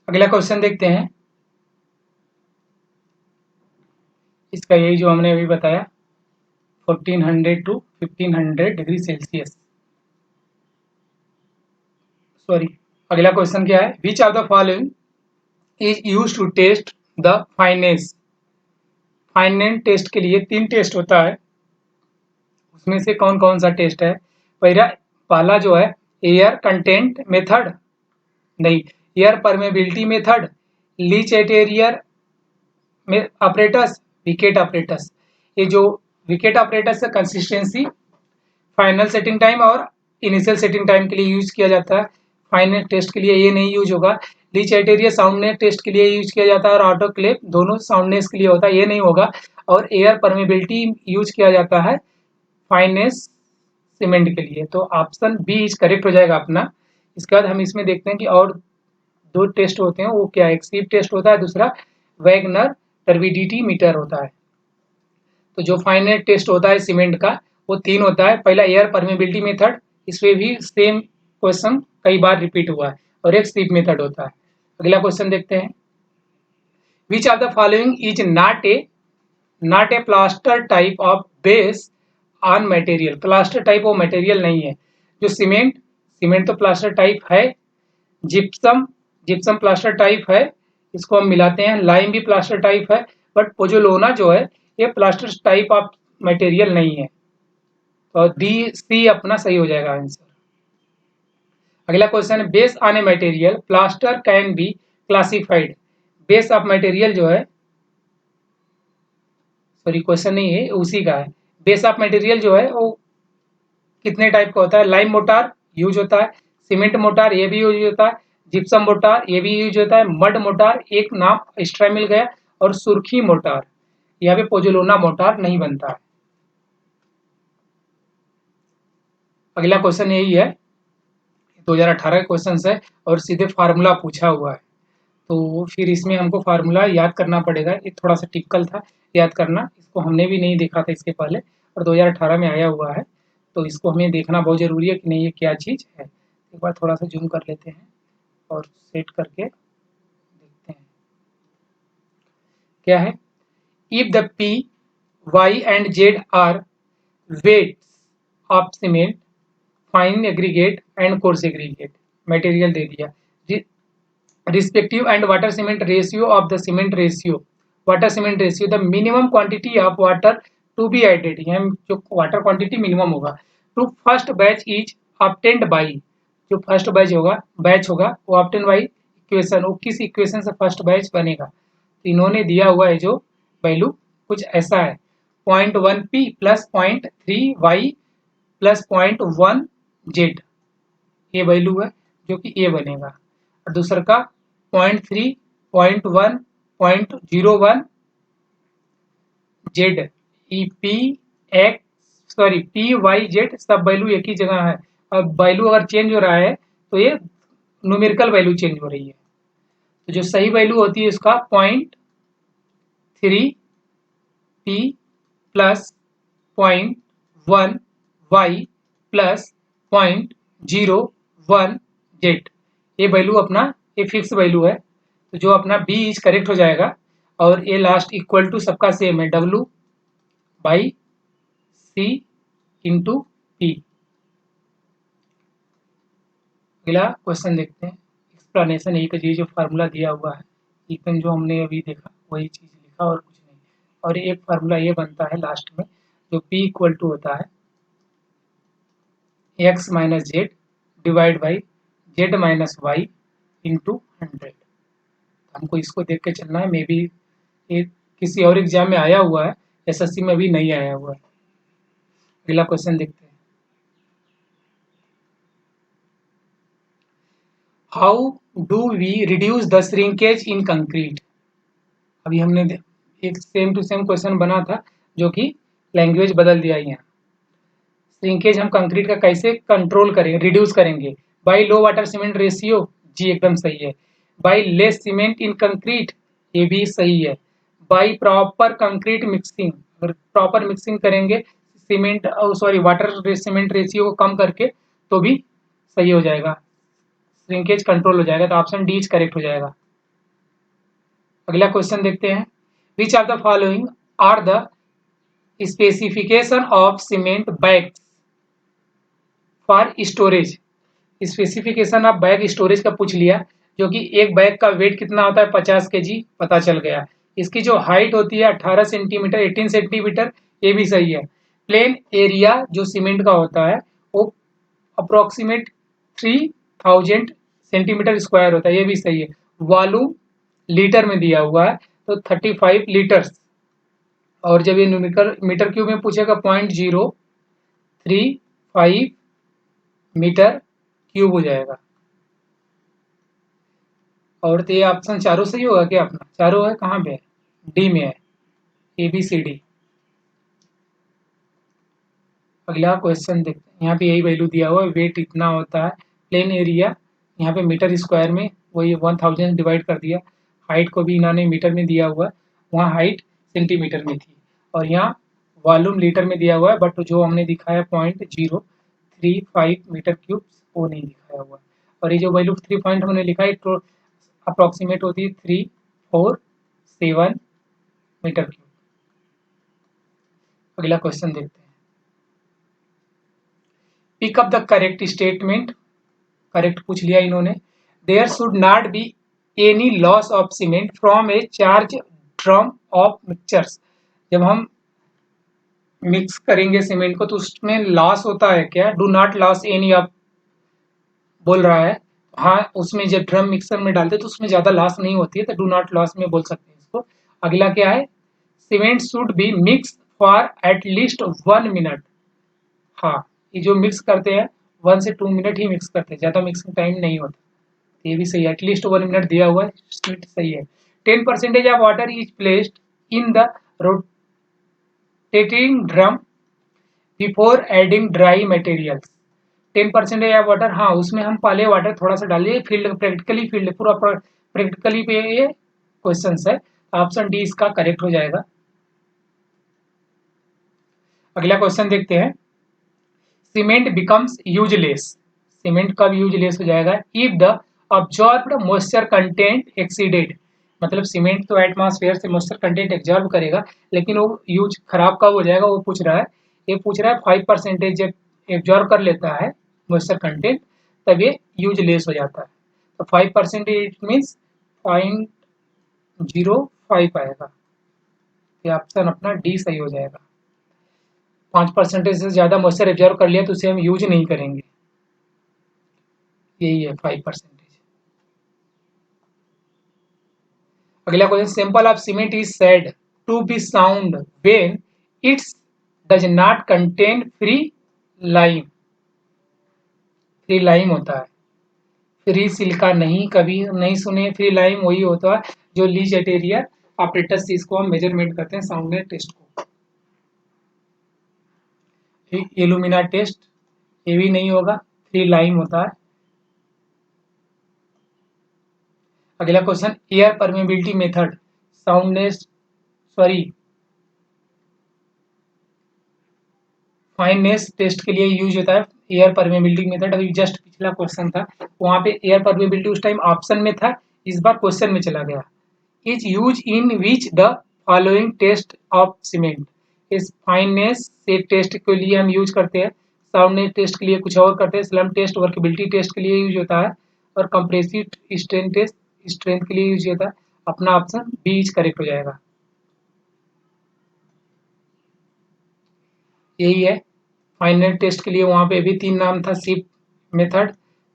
अगला क्वेश्चन देखते हैं। इसका यही जो हमने अभी बताया 1400 टू 1500 डिग्री सेल्सियस। सॉरी, अगला क्वेश्चन क्या है? Which of the following is use to test the fineness. Fineness test के लिए 3 टेस्ट होता है, उसमें से कौन कौन सा टेस्ट है? पहला जो है एयर कंटेंट मेथड, नहीं, air permeability method, Le Chatelier apparatus, Vicat apparatus. ये जो विकेट ऑपरेटस है कंसिस्टेंसी, फाइनल सेटिंग टाइम और इनिशियल सेटिंग टाइम के लिए यूज किया जाता है। फाइनल टेस्ट के लिए ये नहीं यूज होगा। लीच एटेरियर साउंडनेस टेस्ट के लिए यूज किया जाता है और ऑटोक्लेव दोनों साउंडनेस के लिए होता है, ये नहीं होगा। और एयर परमेबिलिटी यूज किया जाता है फाइनेस सीमेंट के लिए, तो ऑप्शन बी इज करेक्ट हो जाएगा अपना। इसके बाद हम इसमें देखते हैं कि और 2 टेस्ट होते हैं, वो क्या है? एक सीप टेस्ट होता है, दूसरा वैगनर टर्बिडिटी मीटर होता है। तो जो फाइनल टेस्ट होता है सीमेंट का वो 3 होता है। पहला एयर परमेबिलिटी मेथड, इसमें भी सेम क्वेश्चन कई बार रिपीट हुआ है, और एक सीप मेथड होता है। अगला क्वेश्चन देखते हैं। Which of the following is not a plaster type of base on material. Plaster type वो मटेरियल नहीं है। जो सीमेंट तो प्लास्टर टाइप है, जिप्सम प्लास्टर टाइप है, इसको हम मिलाते हैं। लाइम भी प्लास्टर टाइप है, बट पोजोलोना जो है ये प्लास्टर टाइप ऑफ मटेरियल नहीं है, तो डी सी अपना सही हो जाएगा आंसर। अगला क्वेश्चन है base on a material plaster can be classified. Base of material जो है, सॉरी क्वेश्चन नहीं है, उसी का है। बेस ऑफ मटेरियल जो है वो कितने टाइप का होता है? लाइम मोटार यूज होता है, सीमेंट मोटार ये भी यूज होता है, जिप्सम मोटार ये भी यूज होता है, मड मोटार एक नाम एक्स्ट्रा मिल गया, और सुर्खी मोटार। यहाँ पे पोजोलोना मोटार नहीं बनता है। अगला क्वेश्चन यही है, 2018 का क्वेश्चन है और सीधे फार्मूला पूछा हुआ है, तो फिर इसमें हमको फार्मूला याद करना पड़ेगा। ये थोड़ा सा टिपिकल था याद करना, इसको हमने भी नहीं देखा था इसके पहले, और 2018 में आया हुआ है, तो इसको हमें देखना बहुत ज़रूरी है कि नहीं ये क्या चीज़ है। एक बार थोड़ा सा जूम कर लेते हैं और सेट करके देखते हैं क्या है। If the P Y and Z are weights of cement, fine aggregate and coarse aggregate, material दे दिया, respective and water cement ratio of the cement ratio, water cement ratio, the minimum quantity of water to be added, यहाँ जो water quantity minimum होगा, to first batch is obtained by, जो first batch होगा वो obtain by equation, वो किस equation से first batch बनेगा। तो इन्होंने दिया हुआ है जो वैल्यू कुछ ऐसा है 0.1 P plus 0.3 Y plus 0.1 Z, ये वैल्यू है जो कि ये बनेगा। और दूसरा का 0.3, 0.1, 0.01 Z, P X sorry P Y Z सब वैल्यू एक ही जगह है। अब वैल्यू अगर चेंज हो रहा है तो ये न्यूमेरिकल वैल्यू चेंज हो रही है, तो जो सही वैल्यू होती है इसका 0.3 P plus 0.1 Y plus 0.01 Z, ये वैल्यू अपना ये फिक्स वैल्यू है, तो जो अपना बी इज करेक्ट हो जाएगा। और ये लास्ट इक्वल टू सबका सेम है, W by C into P. अगला क्वेश्चन देखते हैं। एक्सप्लेनेशन यही का जो फार्मूला दिया हुआ है एकदम जो हमने अभी देखा वही चीज़ लिखा और कुछ नहीं। और एक फार्मूला ये बनता है लास्ट में, जो P इक्वल टू होता है x minus Z divide by Z minus Y into 100। हमको इसको देख के चलना है, मे बी ये किसी और एग्जाम में आया हुआ है, एसएससी में भी नहीं आया हुआ है। अगला क्वेश्चन देखते हैं। How do we reduce the shrinkage in concrete. अभी हमने एक सेम टू सेम क्वेश्चन बना था जो कि लैंग्वेज बदल दिया यहाँ। श्रिंकेज हम कंक्रीट का कैसे कंट्रोल करेंगे, रिड्यूस करेंगे? By low water cement ratio, जी एकदम सही है। By less cement in concrete, ये भी सही है। बाई प्रॉपर कंक्रीट मिक्सिंग, अगर प्रॉपर मिक्सिंग करेंगे cement sorry water cement ratio को कम करके तो भी सही हो जाएगा, श्रिंकेज कंट्रोल हो जाएगा। तो ऑप्शन डी करेक्ट हो जाएगा। अगला क्वेश्चन देखते हैं। Which of the following are the specification of cement bags for storage? Specification of bag storage का पूछ लिया, जो कि एक बैग का वेट कितना होता है, 50 केजी, पता चल गया। इसकी जो हाइट होती है 18 सेंटीमीटर, 18 सेंटीमीटर, ये भी सही है। प्लेन एरिया जो सीमेंट का होता है वो अप्रोक्सीमेट 3000 सेंटीमीटर स्क्वायर होता है, ये भी सही है। वॉल्यूम लीटर में दिया हुआ है तो 35 लीटर्स, और जब ये न्यूमेरिकल मीटर क्यूब में पूछेगा 0.035 मीटर क्यूब हो जाएगा। और तो ये ऑप्शन चारों सही होगा क्या अपना? चारों है, कहाँ पे है? डी में है, ए बी सी डी। अगला क्वेश्चन देखते हैं। यहाँ पे यही वैल्यू दिया हुआ है, वेट इतना होता है। प्लेन एरिया यहाँ पे मीटर स्क्वायर में वही 1000 डिवाइड कर दिया। हाइट को भी इन्होंने मीटर में दिया हुआ है, वहाँ हाइट सेंटीमीटर में थी, और यहाँ वॉल्यूम लीटर में दिया हुआ है, बट जो हमने दिखाया 0.035 मीटर क्यूब वो नहीं दिखाया हुआ है। और ये जो वैल्यू 3 पॉइंट हमने लिखा है तो अप्रॉक्सीमेट होती है 347 मीटर क्यूब। अगला क्वेश्चन देखते हैं। Pick up the correct statement, correct पूछ लिया इन्होंने। There should not be any loss of cement from a charge drum of mixtures. जब हम मिक्स करेंगे सीमेंट को तो उसमें लॉस होता है क्या? Do not loss any of बोल रहा है। हाँ, उसमें जब ड्रम मिक्सर में डालते तो उसमें ज्यादा लॉस नहीं होती है, तो डू नॉट लॉस में बोल सकते हैं इसको। अगला क्या है? Cement should be mix for at least 1 minute. हाँ, ये जो मिक्स करते हैं 1 से 2 मिनट ही मिक्स करते हैं, ज्यादा मिक्सिंग टाइम नहीं होता। ये भी सही है, एटलीस्ट 1 मिनट दिया हुआ है, स्वीट सही है। 10% of water is placed in the rotating drum before adding dry materials. 10% of water, हाँ उसमें हम पहले वाटर थोड़ा सा डालिए। फील्ड प्रैक्टिकली फील्ड पूरा प्रैक्टिकली पे ये क्वेश्चन है। ऑप्शन डी इसका करेक्ट हो जाएगा। अगला क्वेश्चन देखते हैं। सीमेंट बिकम्स यूजलेस, सीमेंट कब यूजलेस हो जाएगा? If the absorbed moisture content exceeded, मतलब सीमेंट तो एटमॉस्फेयर से मॉइस्चर कंटेंट एब्जॉर्ब करेगा, लेकिन वो यूज खराब कब हो जाएगा वो पूछ रहा है। ये पूछ रहा है 5% जब एब्जॉर्ब कर लेता है मॉइस्चर कंटेंट तब ये यूजलेस हो जाता है। तो 5% इट मीन्स 0.05 आएगा। ये ऑप्शन अपना डी सही हो जाएगा। 5% से ज्यादा मॉइस्चर एब्जॉर्ब कर लिया तो उसे हम यूज नहीं करेंगे, यही है 5%। अगला question. Sample of cement is said to be sound when it's does not contain free lime. Free lime होता है, फ्री सिलिका नहीं, कभी नहीं सुने। फ्री लाइम वही होता है जो लीच एटेरियर ऑपरेटर्स, इसको हम मेजरमेंट करते हैं साउंडनेस टेस्ट को। इल्यूमिना टेस्ट ये भी नहीं होगा, फ्री लाइम होता है। अगला question. Air permeability method soundness sorry fineness test के लिए यूज होता है। एयर परमेबिलिटी मेथड अभी जस्ट पिछला क्वेश्चन था, वहां पे एयर परमेबिलिटी उस टाइम ऑप्शन में था, इस बार क्वेश्चन में चला गया। Is use in which the following test of cement. इस फाइननेस से टेस्ट के लिए हम यूज करते हैं, साउंडनेस टेस्ट के लिए कुछ और करते हैं, स्लम टेस्ट वर्केबिलिटी टेस्ट के लिए यूज होता है, और कंप्रेसिव स्ट्रेंथ टेस्ट स्ट्रेंथ के लिए यूज होता है। अपना ऑप्शन बी इज करेक्ट हो जाएगा। यही है फाइनल टेस्ट के लिए, वहां पे भी 3 नाम था, sieve method,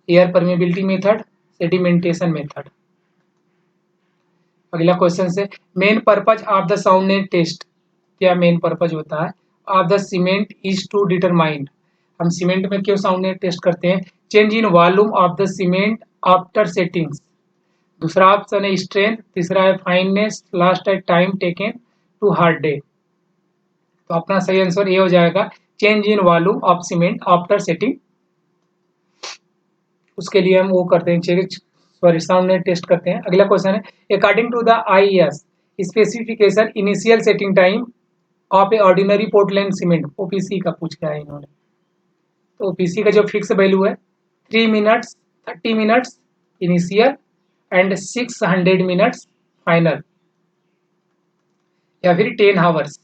air permeability method, sedimentation method. अगला क्वेश्चन से। Main purpose of the soundness test, क्या मेन पर्पज होता है of the cement is to determine. हम सीमेंट में क्यों साउंडनेस टेस्ट करते हैं? Change in volume of the cement after settings. दूसरा ऑप्शन है स्ट्रेंथ, तीसरा है फाइननेस, लास्ट है time taken to harden. तो अपना सही आंसर ये हो जाएगा, change in volume of cement after setting. उसके लिए हम वो करते हैं, check sorry soundness test करते हैं। अगला क्वेश्चन है according to the IS specification initial setting time of a ordinary Portland cement, OPC का पूछा है इन्होंने। तो ओपीसी का जो फिक्स वैल्यू है 3 minutes 30 minutes initial and 600 minutes final, या फिर 10 आवर्स।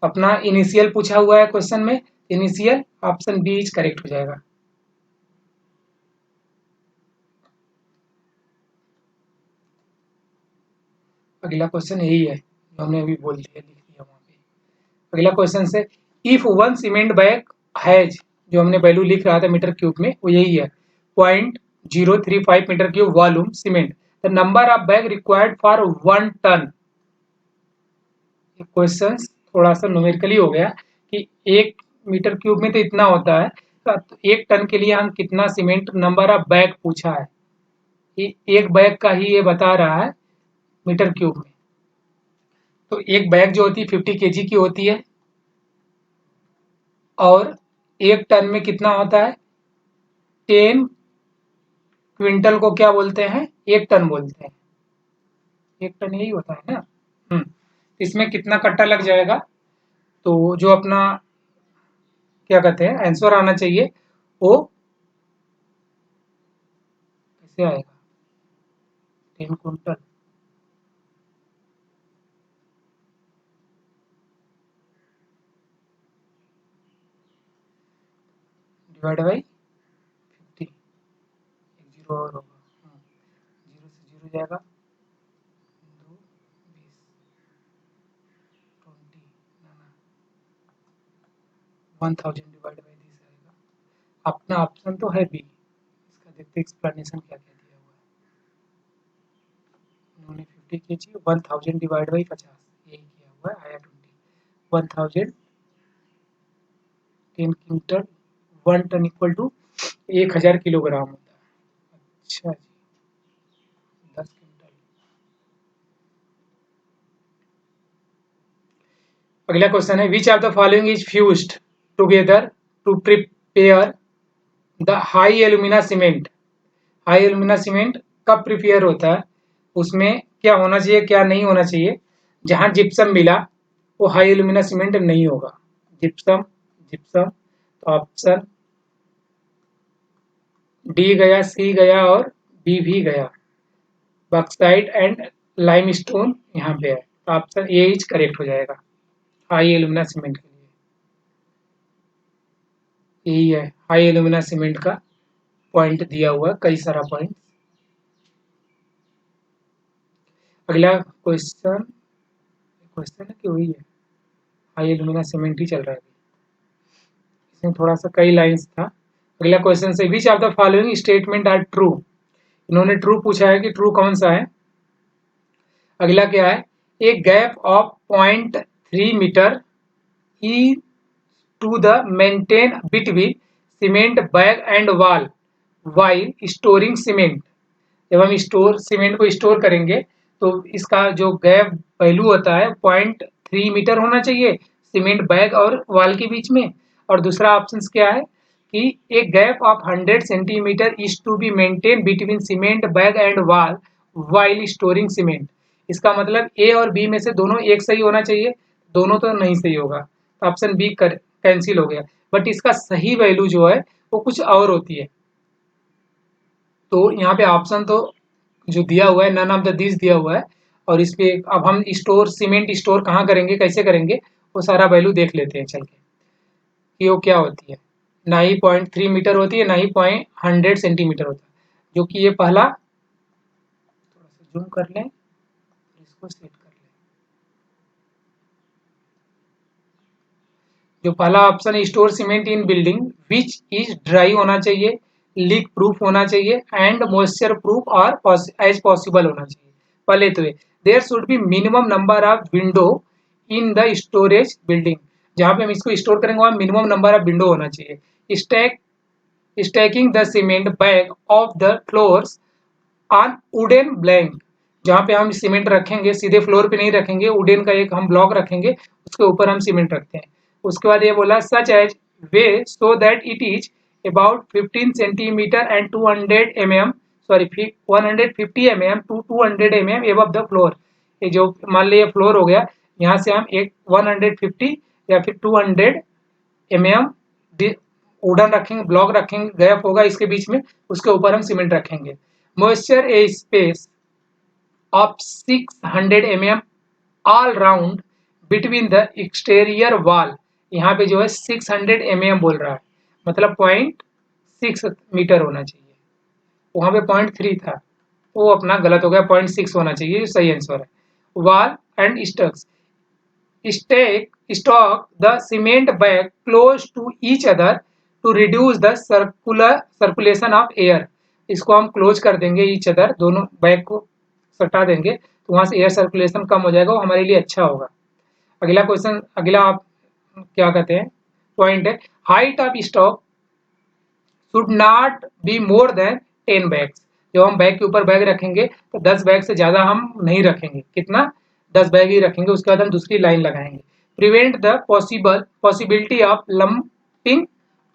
अपना इनिशियल पूछा हुआ है क्वेश्चन में, initial option B is correct हो जाएगा। अगला क्वेश्चन यही है जो हमने अभी बोल दिया, लिख दिया वहां पे। अगला क्वेश्चन से if one cement bag has, जो हमने वैल्यू लिख रहा था मीटर क्यूब में वो यही है 0.035 meter cube volume cement, the number of bag required for 1 ton. Question थोड़ा सा न्यूमेरिकली हो गया कि 1 मीटर क्यूब में तो इतना होता है, तो 1 टन के लिए हम कितना सीमेंट, नंबर ऑफ बैग पूछा है, एक बैग का ही ये बता रहा है मीटर क्यूब में। तो एक बैग जो होती है 50 केजी की होती है, और 1 टन में कितना होता है 10 क्विंटल को क्या बोलते हैं 1 टन बोलते हैं। 1 टन यही होता है ना। इसमें कितना कट्टा लग जाएगा, तो जो अपना क्या कहते हैं आंसर आना चाहिए वो कैसे आएगा 10 क्विंटल डिवाइड बाई 50, एक जीरो और होगा, जीरो से जीरो जाएगा 2 20 20 1000 डिवाइड बाई दिस आएगा। अपना ऑप्शन तो है बी, इसका देखते एक्सप्लेनेशन क्या क्या दिया हुआ है। उन्होंने 50 केजी 1000 डिवाइड बाई 50 यही किया हुआ है, आया 20 1000 10 quintal 1 ton equal to 1000 kilogram होता है। अच्छा जी 10 क्विंटल। अगला क्वेश्चन है which of the following is fused together to prepare the high alumina cement. High alumina cement कब प्रिपेयर होता है, उसमें क्या होना चाहिए क्या नहीं होना चाहिए। जहां जिप्सम मिला वो हाई एल्यूमिना सीमेंट नहीं होगा। जिप्सम जिप्सम तो ऑप्शन डी गया, सी गया और बी भी गया। बॉक्साइट एंड लाइमस्टोन यहाँ पे है, तो ऑप्शन ए इज करेक्ट हो जाएगा हाई एल्यूमिना सीमेंट के लिए। यही है हाई एल्यूमिना सीमेंट का पॉइंट दिया हुआ, कई सारा पॉइंट। अगला क्वेश्चन क्वेश्चन है कि वही है, हाई एल्यूमिना सीमेंट ही चल रहा है अभी। इसमें थोड़ा सा कई लाइंस था। अगला क्वेश्चन से which of the following statement are true. इन्होंने ट्रू पूछा है कि ट्रू कौन सा है। अगला क्या है a gap of 0.3 meter is to the maintain between cement bag and wall while storing cement. जब हम स्टोर सीमेंट को स्टोर करेंगे तो इसका जो गैप वैल्यू होता है 0.3 मीटर होना चाहिए सीमेंट बैग और वॉल के बीच में। और दूसरा ऑप्शन क्या है कि एक gap of 100 centimeter is to be maintain between cement bag and wall while storing cement. इसका मतलब ए और बी में से दोनों एक सही होना चाहिए, दोनों तो नहीं सही होगा, तो ऑप्शन बी कैंसिल हो गया। बट इसका सही वैल्यू जो है वो कुछ और होती है। तो यहाँ पे ऑप्शन तो जो दिया हुआ है नन ऑफ द दिस दिया हुआ है, और इस पे अब हम स्टोर सीमेंट स्टोर कहाँ करेंगे कैसे करेंगे वो सारा वैल्यू देख लेते हैं चल के कि वो क्या होती है। ना ही 0.3 मीटर होती है ना ही 100 सेंटीमीटर होता है, जो कि ये पहला थोड़ा सा जूम कर लें इसको सेट कर लें। जो पहला ऑप्शन है store cement in building which is dry होना चाहिए, लीक प्रूफ होना चाहिए एंड मॉइस्चर प्रूफ और एज पॉसिबल होना चाहिए। पहले तो there should be minimum number of window in the storage building. जहां पे हम इसको स्टोर करेंगे वहां मिनिमम नंबर ऑफ विंडो होना चाहिए। Stacking the cement bag of the floors on wooden blank. जहाँ पे हम सीमेंट रखेंगे सीधे फ्लोर पे नहीं रखेंगे, वुडन का एक हम ब्लॉक रखेंगे, उसके ऊपर हम सीमेंट रखते हैं। उसके बाद ये बोला such as way so that it is about 15 centimeter and 200 mm sorry 150 mm to 200 mm above the floor. ये जो मान लीजिए फ्लोर हो गया, यहाँ से हम एक 150 या फिर 200 mm वुडन रखेंगे, ब्लॉक रखेंगे, गैप होगा इसके बीच में, उसके ऊपर हम सीमेंट रखेंगे। Moisture A space of 600 mm all round between the exterior wall। यहाँ पे जो है 600 mm बोल रहा है, मतलब 0.6 मीटर होना चाहिए, वहाँ पे 0.3 था, वो अपना गलत हो गया, 0.6 होना चाहिए, सही आंसर है। Wall and stocks stock the cement bag close to each other to reduce the circulation of air। इसको हम क्लोज कर देंगे each other, दोनों बैग को सटा देंगे तो वहां से एयर सर्कुलेशन कम हो जाएगा, वो हमारे लिए अच्छा होगा। अगला क्वेश्चन, अगला आप क्या कहते हैं पॉइंट है, height of stock should not be more then 10 bags. जब हम बैग के ऊपर बैग रखेंगे तो 10 बैग से ज्यादा हम नहीं रखेंगे, कितना 10 बैग ही रखेंगे। उसके बाद हम दूसरी लाइन लगाएंगे, prevent the possibility of lumping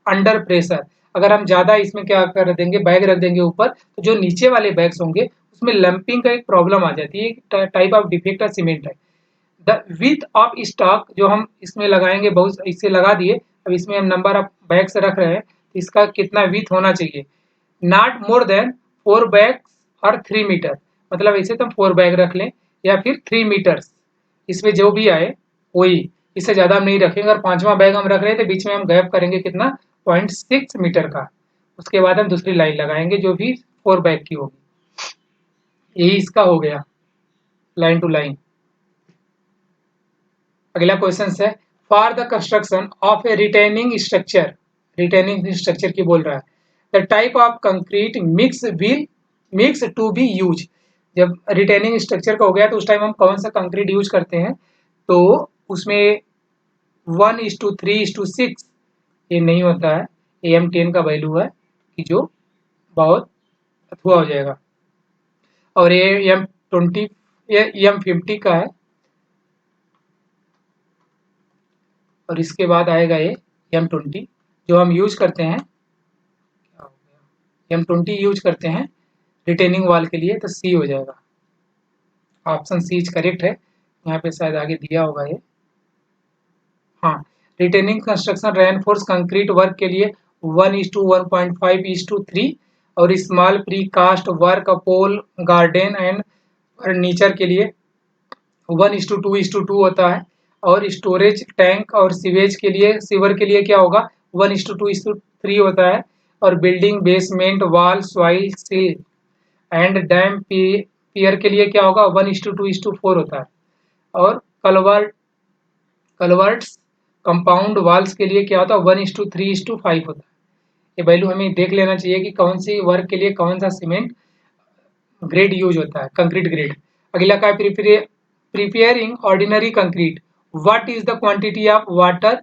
under pressure. अगर हम ज्यादा इसमें क्या कर देंगे, बैग रख देंगे ऊपर, तो जो नीचे वाले बैग्स होंगे उसमें लंपिंग का एक प्रॉब्लम आ जाती है, एक type of defect of cement है। द विथ ऑफ स्टॉक जो हम इसमें लगाएंगे, बहुत इससे लगा दिए, अब इसमें हम नंबर ऑफ बैग्स रख रहे हैं, इसका कितना विथ होना चाहिए, नॉट मोर देन 4 बैग्स और 3 मीटर। मतलब इसे तो हम 4 बैग रख लें या फिर 3 मीटर्स, इसमें जो भी आए वही, इससे ज्यादा हम नहीं रखेंगे। और 5वां बैग हम रख रहे थे, बीच में हम गैप करेंगे कितना 0.6 मीटर का। उसके बाद हम दूसरी लाइन लगाएंगे जो भी 4 बैग की होगी। यही इसका हो गया लाइन टू लाइन। अगला क्वेश्चन है, for the construction of a retaining structure, retaining structure की बोल रहा है, the type of concrete mix to be use. जब रिटेनिंग स्ट्रक्चर का हो गया तो उस टाइम हम कौन सा कंक्रीट यूज करते हैं, तो उसमें 1:3:6 ये नहीं होता है, AM10 का वैल्यू है कि जो बहुत अथुआ हो जाएगा, और ये M20 ये M50 का है, और इसके बाद आएगा ये M20 जो हम यूज करते हैं, M20 यूज करते हैं रिटेनिंग वॉल के लिए, तो सी हो जाएगा, ऑप्शन सी इज करेक्ट है। यहाँ पे शायद आगे दिया होगा ये, हाँ, retaining construction reinforce concrete work के लिए 1:1.5:3, और small pre cast work pole garden and furniture के लिए 1:2:2 होता है, और स्टोरेज टैंक और सीवेज के लिए, सीवर के लिए क्या होगा 1:2:3 होता है, और building basement wall soil seal and dam pier के लिए क्या होगा 1:2:4 होता है, और कलवर्ट्स कंपाउंड वॉल्स के लिए क्या होता है 1:3:5 होता है। ये वैल्यू हमें देख लेना चाहिए कि कौन सी वर्क के लिए कौन सा सीमेंट ग्रेड यूज होता है, कंक्रीट ग्रेड। अगला का preparing ordinary concrete, what is the quantity of water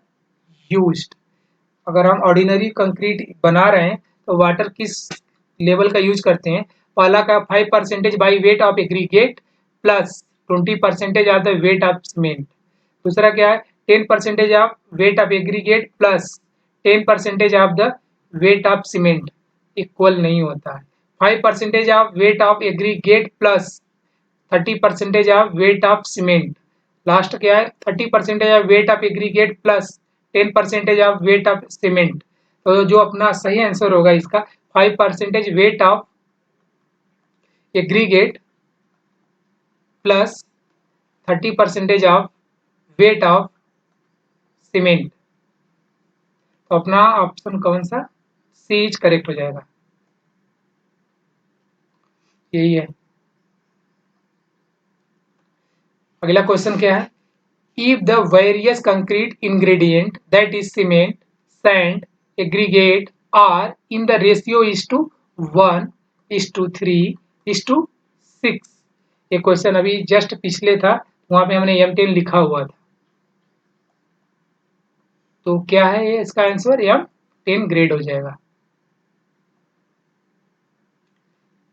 used. अगर हम ऑर्डिनरी कंक्रीट बना रहे हैं तो वाटर किस लेवल का यूज करते हैं, पहला का 5% by weight of aggregate plus 20% of the wait of cement. दूसरा क्या है 10% of weight of aggregate plus 10% of the wait of cement, equal नहीं होता है। 5% of weight of aggregate plus 30% of weight of cement. Last क्या है 30% of weight of aggregate plus 10% of weight of cement. तो जो अपना सही आंसर होगा इसका 5% weight of aggregate plus 30% of weight of cement. तो अपना ऑप्शन कौन सा सी इज करेक्ट हो जाएगा, यही है। अगला क्वेश्चन क्या है, if the various concrete ingredient that is cement, sand, aggregate are in the ratio is to 1:3:6। ये क्वेश्चन अभी जस्ट पिछले था, वहां पे हमने M10 लिखा हुआ था, तो क्या है ये इसका आंसर M10 ग्रेड हो जाएगा।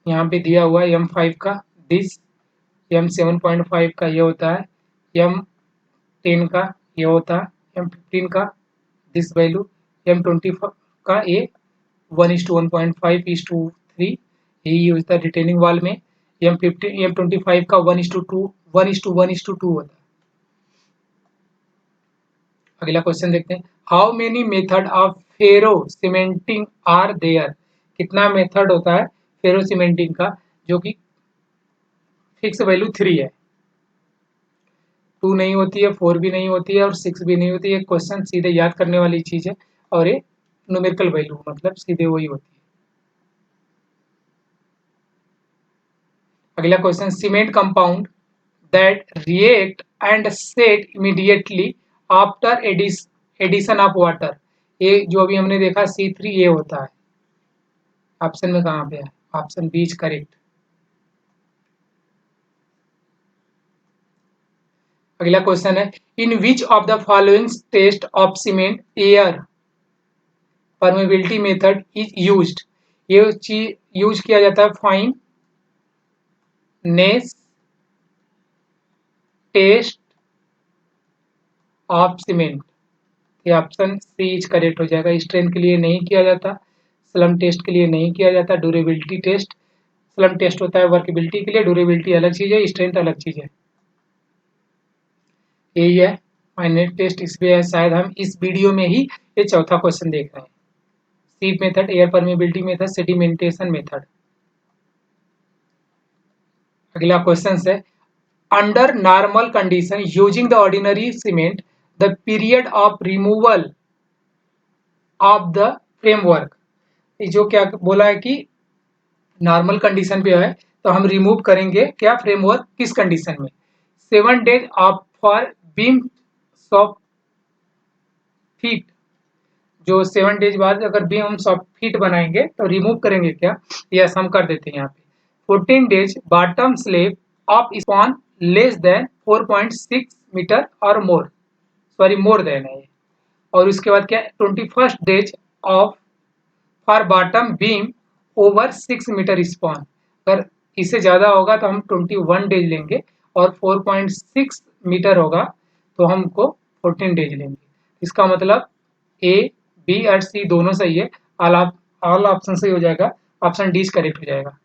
यहाँ पे दिया हुआ है M5 का दिस M7.5 का ये होता है, M10 का ये होता है, M15 का दिस वैल्यू, M20 का ये 1:1.5:3 यही होता है रिटेनिंग वॉल में। M25 का 1:2 1:1:2 होता है। अगला क्वेश्चन देखते हैं, how many method of ferro cementing are there. कितना मेथड होता है फेरो सीमेंटिंग का, जो कि फिक्स वैल्यू 3 है, 2 नहीं होती है, 4 भी नहीं होती है और 6 भी नहीं होती है। क्वेश्चन सीधे याद करने वाली चीज है और ये न्यूमेरिकल वैल्यू मतलब सीधे वही होती है। अगला question, cement compound that react and set immediately after addition of water. ये जो अभी हमने देखा C3A होता है। ऑप्शन में कहाँ पे है? Option B is correct. अगला क्वेश्चन है, in which of the following test of cement air permeability method is used. ये चीज यूज किया जाता है fineness test of cement. ये ऑप्शन सी इज करेक्ट हो जाएगा। स्ट्रेंथ के लिए नहीं किया जाता, स्लम टेस्ट के लिए नहीं किया जाता, ड्यूरेबिलिटी टेस्ट, स्लम टेस्ट होता है वर्केबिलिटी के लिए, ड्यूरेबिलिटी अलग चीज है, स्ट्रेंथ अलग चीज है। यही है फाइनल टेस्ट, इसमें शायद हम इस वीडियो में ही ये चौथा क्वेश्चन देख रहे हैं। सीप method, air permeability method, sedimentation method. अगला क्वेश्चन है, under normal condition using the ordinary cement the period of removal of the framework. जो क्या बोला है कि नॉर्मल कंडीशन पे है तो हम रिमूव करेंगे क्या फ्रेमवर्क, किस कंडीशन में? 7 days of for beam soft feet. जो 7 days बाद अगर बीम हम सॉफ्ट फीट बनाएंगे तो रिमूव करेंगे क्या? यस, हम कर देते हैं यहाँ पे। 14 days bottom slab of span less than 4.6 meter और मोर, सॉरी मोर देन है। और उसके बाद क्या, 21 days of for bottom beam over 6 meter span. अगर इससे ज़्यादा होगा तो हम 21 डेज लेंगे और 4.6 मीटर होगा तो हमको 14 डेज लेंगे। इसका मतलब ए बी और सी दोनों सही है, ऑल ऑप्शन सही हो जाएगा, ऑप्शन डी करेक्ट हो जाएगा।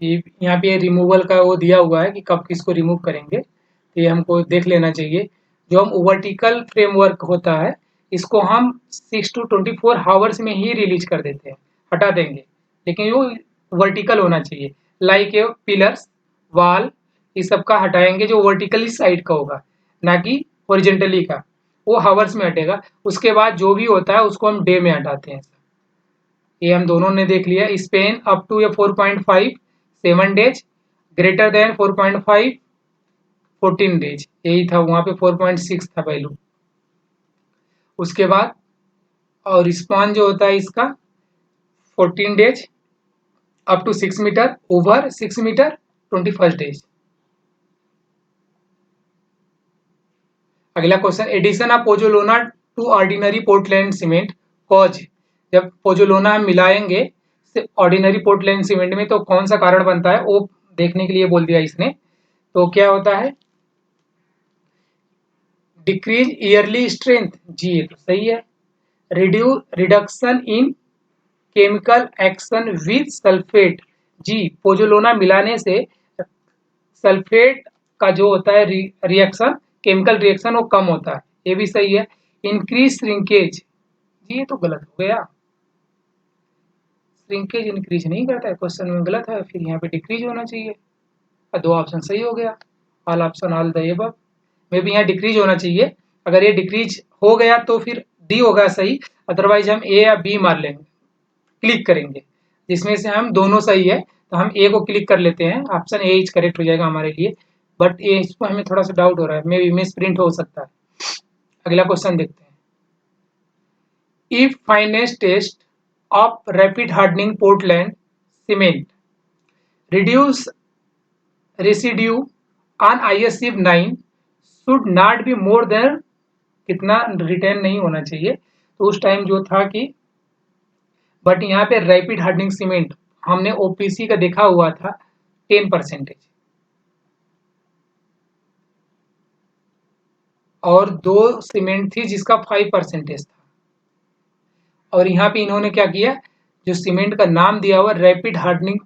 ये यहाँ पे रिमूवल का वो दिया हुआ है कि कब किसको रिमूव करेंगे, तो ये हमको देख लेना चाहिए। जो हम वर्टिकल फ्रेमवर्क होता है इसको हम 6 to 24 हावर्स में ही रिलीज कर देते हैं, हटा देंगे, लेकिन वो वर्टिकल होना चाहिए। लाइक ये पिलर्स, वॉल, इस सब का हटाएंगे जो वर्टिकली साइड का होगा, ना कि हॉरिजेंटली का, वो हावर्स में हटेगा। उसके बाद जो भी होता है उसको हम डे में हटाते हैं। ये हम दोनों ने देख लिया। स्पेन अप टू ये 4.5 7 डेज, ग्रेटर देन 4.5 14 डेज, यही था। वहां पे 4.6 था वैल्यू। उसके बाद और रिस्पॉन्स जो होता है इसका 14 days up to 6 metre, over 6 metre 21 days. अगला question, addition of pozzolana to ordinary Portland cement cause. जब पोजोलोना हम मिलाएंगे ऑर्डिनरी पोर्टलैंड सीमेंट में तो कौन सा कारण बनता है वो देखने के लिए बोल दिया इसने। तो क्या होता है, डिक्रीज ईयरली स्ट्रेंथ, जी ये तो सही है। Reduction in chemical action with sulphate, जी पोजोलोना मिलाने से सल्फेट का जो होता है रिएक्शन, केमिकल रिएक्शन वो कम होता है, ये भी सही है। इंक्रीज श्रिंकेज, जी ये तो गलत हो गया, श्रिंकेज इंक्रीज नहीं करता है, क्वेश्चन में गलत है, फिर यहाँ पे डिक्रीज होना चाहिए। दो ऑप्शन सही हो गया, all option all the above. मे भी यहाँ डिक्रीज होना चाहिए, अगर ये डिक्रीज हो गया तो फिर डी होगा सही, अदरवाइज हम ए या बी मार लेंगे, क्लिक करेंगे, जिसमें से हम दोनों सही है तो हम ए को क्लिक कर लेते हैं, ऑप्शन ए इज करेक्ट हो जाएगा हमारे लिए। बट ये इसको हमें थोड़ा सा डाउट हो रहा है, मे बी मिस प्रिंट हो सकता है। अगला क्वेश्चन देखते हैं, if finest test of rapid hardening Portland cement reduce residue on ISC 9 should not be more than, कितना रिटेन नहीं होना चाहिए, तो उस टाइम जो था कि, बट यहाँ पे रैपिड हार्डनिंग सीमेंट हमने ओपीसी का देखा हुआ था 10% और 2 सीमेंट थी जिसका 5% था। और यहाँ पे इन्होंने क्या किया, जो सीमेंट का नाम दिया हुआ रैपिड हार्डनिंग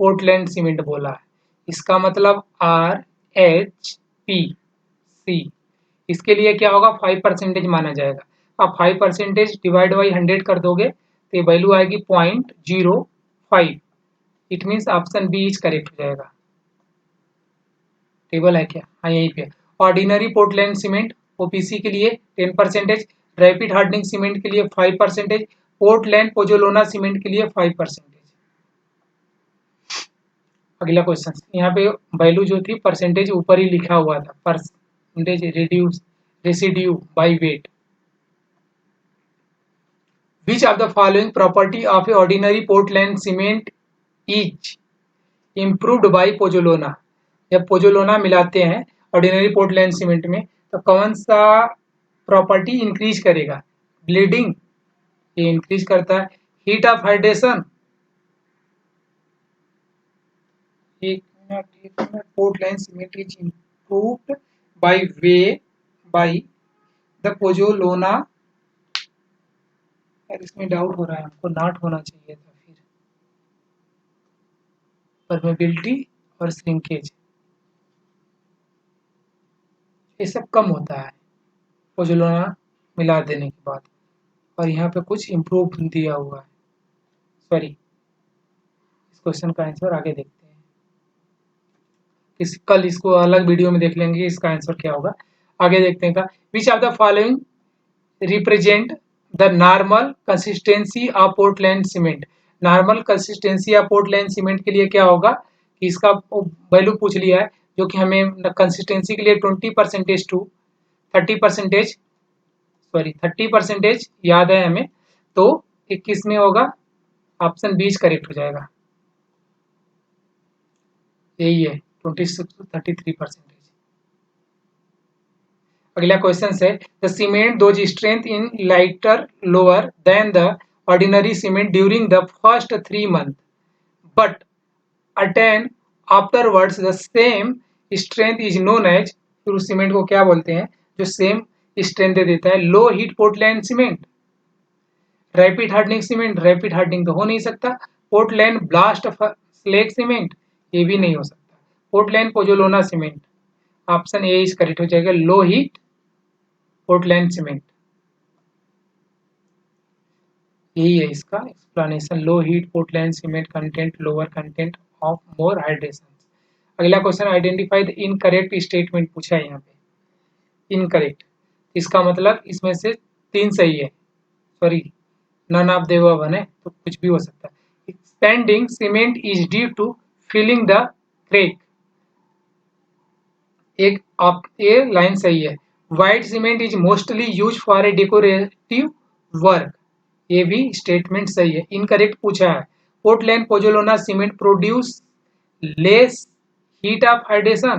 पोर्टलैंड सीमेंट बोला है। इसका मतलब RHPC, इसके लिए क्या होगा 5% माना जाएगा। आप 5% डिवाइड बाई 100 कर दोगे तो ये वैल्यू आएगी 0.05। It means option B is correct हो जाएगा। टेबल है क्या, हाँ यहीं पे। ऑर्डिनरी पोर्टलैंड सीमेंट ओपीसी के लिए 10%, रैपिड हार्डनिंग सीमेंट के लिए 5%, पोर्टलैंड पोजोलोना सीमेंट के लिए 5%। अगला क्वेश्चन, यहाँ पे वैल्यू जो थी परसेंटेज ऊपर ही लिखा हुआ था, percentage reduce residue by weight. Which of the following property of a ordinary Portland cement is improved by pozzolana? जब पोजोलोना मिलाते हैं ऑर्डिनरी पोर्टलैंड सीमेंट में तो कौन सा प्रॉपर्टी इंक्रीज करेगा? ब्लीडिंग, ये इंक्रीज करता है। हीट ऑफ हाइड्रेशन, एक minute, Portland cement is improved by the pozzolana. यार इसमें डाउट हो रहा है, हमको नॉट होना चाहिए था। फिर परमेबिलिटी और श्रिंकेज ये सब कम होता है पोजोलोना मिला देने के बाद। और यहाँ पे कुछ इम्प्रूव दिया हुआ है, सॉरी इस क्वेश्चन का आंसर आगे देखते हैं। कल इसको अलग वीडियो में देख लेंगे इसका आंसर क्या होगा, आगे देखते हैं। Which of the following represent the normal consistency of Portland cement? Normal consistency of Portland cement के लिए क्या होगा कि इसका वैल्यू पूछ लिया है, जो कि हमें कंसिस्टेंसी के लिए 20% टू 30%, सॉरी 30% याद है हमें, तो 21 में होगा, ऑप्शन बी करेक्ट हो जाएगा। यही है 26 to 33%। अगला क्वेश्चन है, the cement does strength in lighter lower than the ordinary cement during the first 3 months but attain afterwards the same strength is known as. फिर उस सीमेंट को क्या बोलते हैं जो सेम स्ट्रेंथ दे देता है? लो heat Portland cement, rapid hardening cement, rapid hardening तो हो नहीं सकता। पोर्टलैंड ब्लास्ट स्लैग सीमेंट, ये भी नहीं हो सकता। Portland pozzolana cement, option A is correct हो जाएगा, लो हीट पोर्टलैंड सीमेंट। यही है इसका explanation, low heat Portland cement content lower content of more hydration. अगला question, identify the incorrect statement पूछा है यहाँ पे। इनकरेक्ट इसका मतलब इसमें से 3 सही है, sorry none of the above है तो कुछ भी हो सकता है। Expanding cement is due to filling the crack, एक आप ये लाइन सही है। White cement is mostly use for a decorative work, ये भी स्टेटमेंट सही है। इनकरेक्ट पूछा है, Portland pozzolana cement produce less heat of hydration,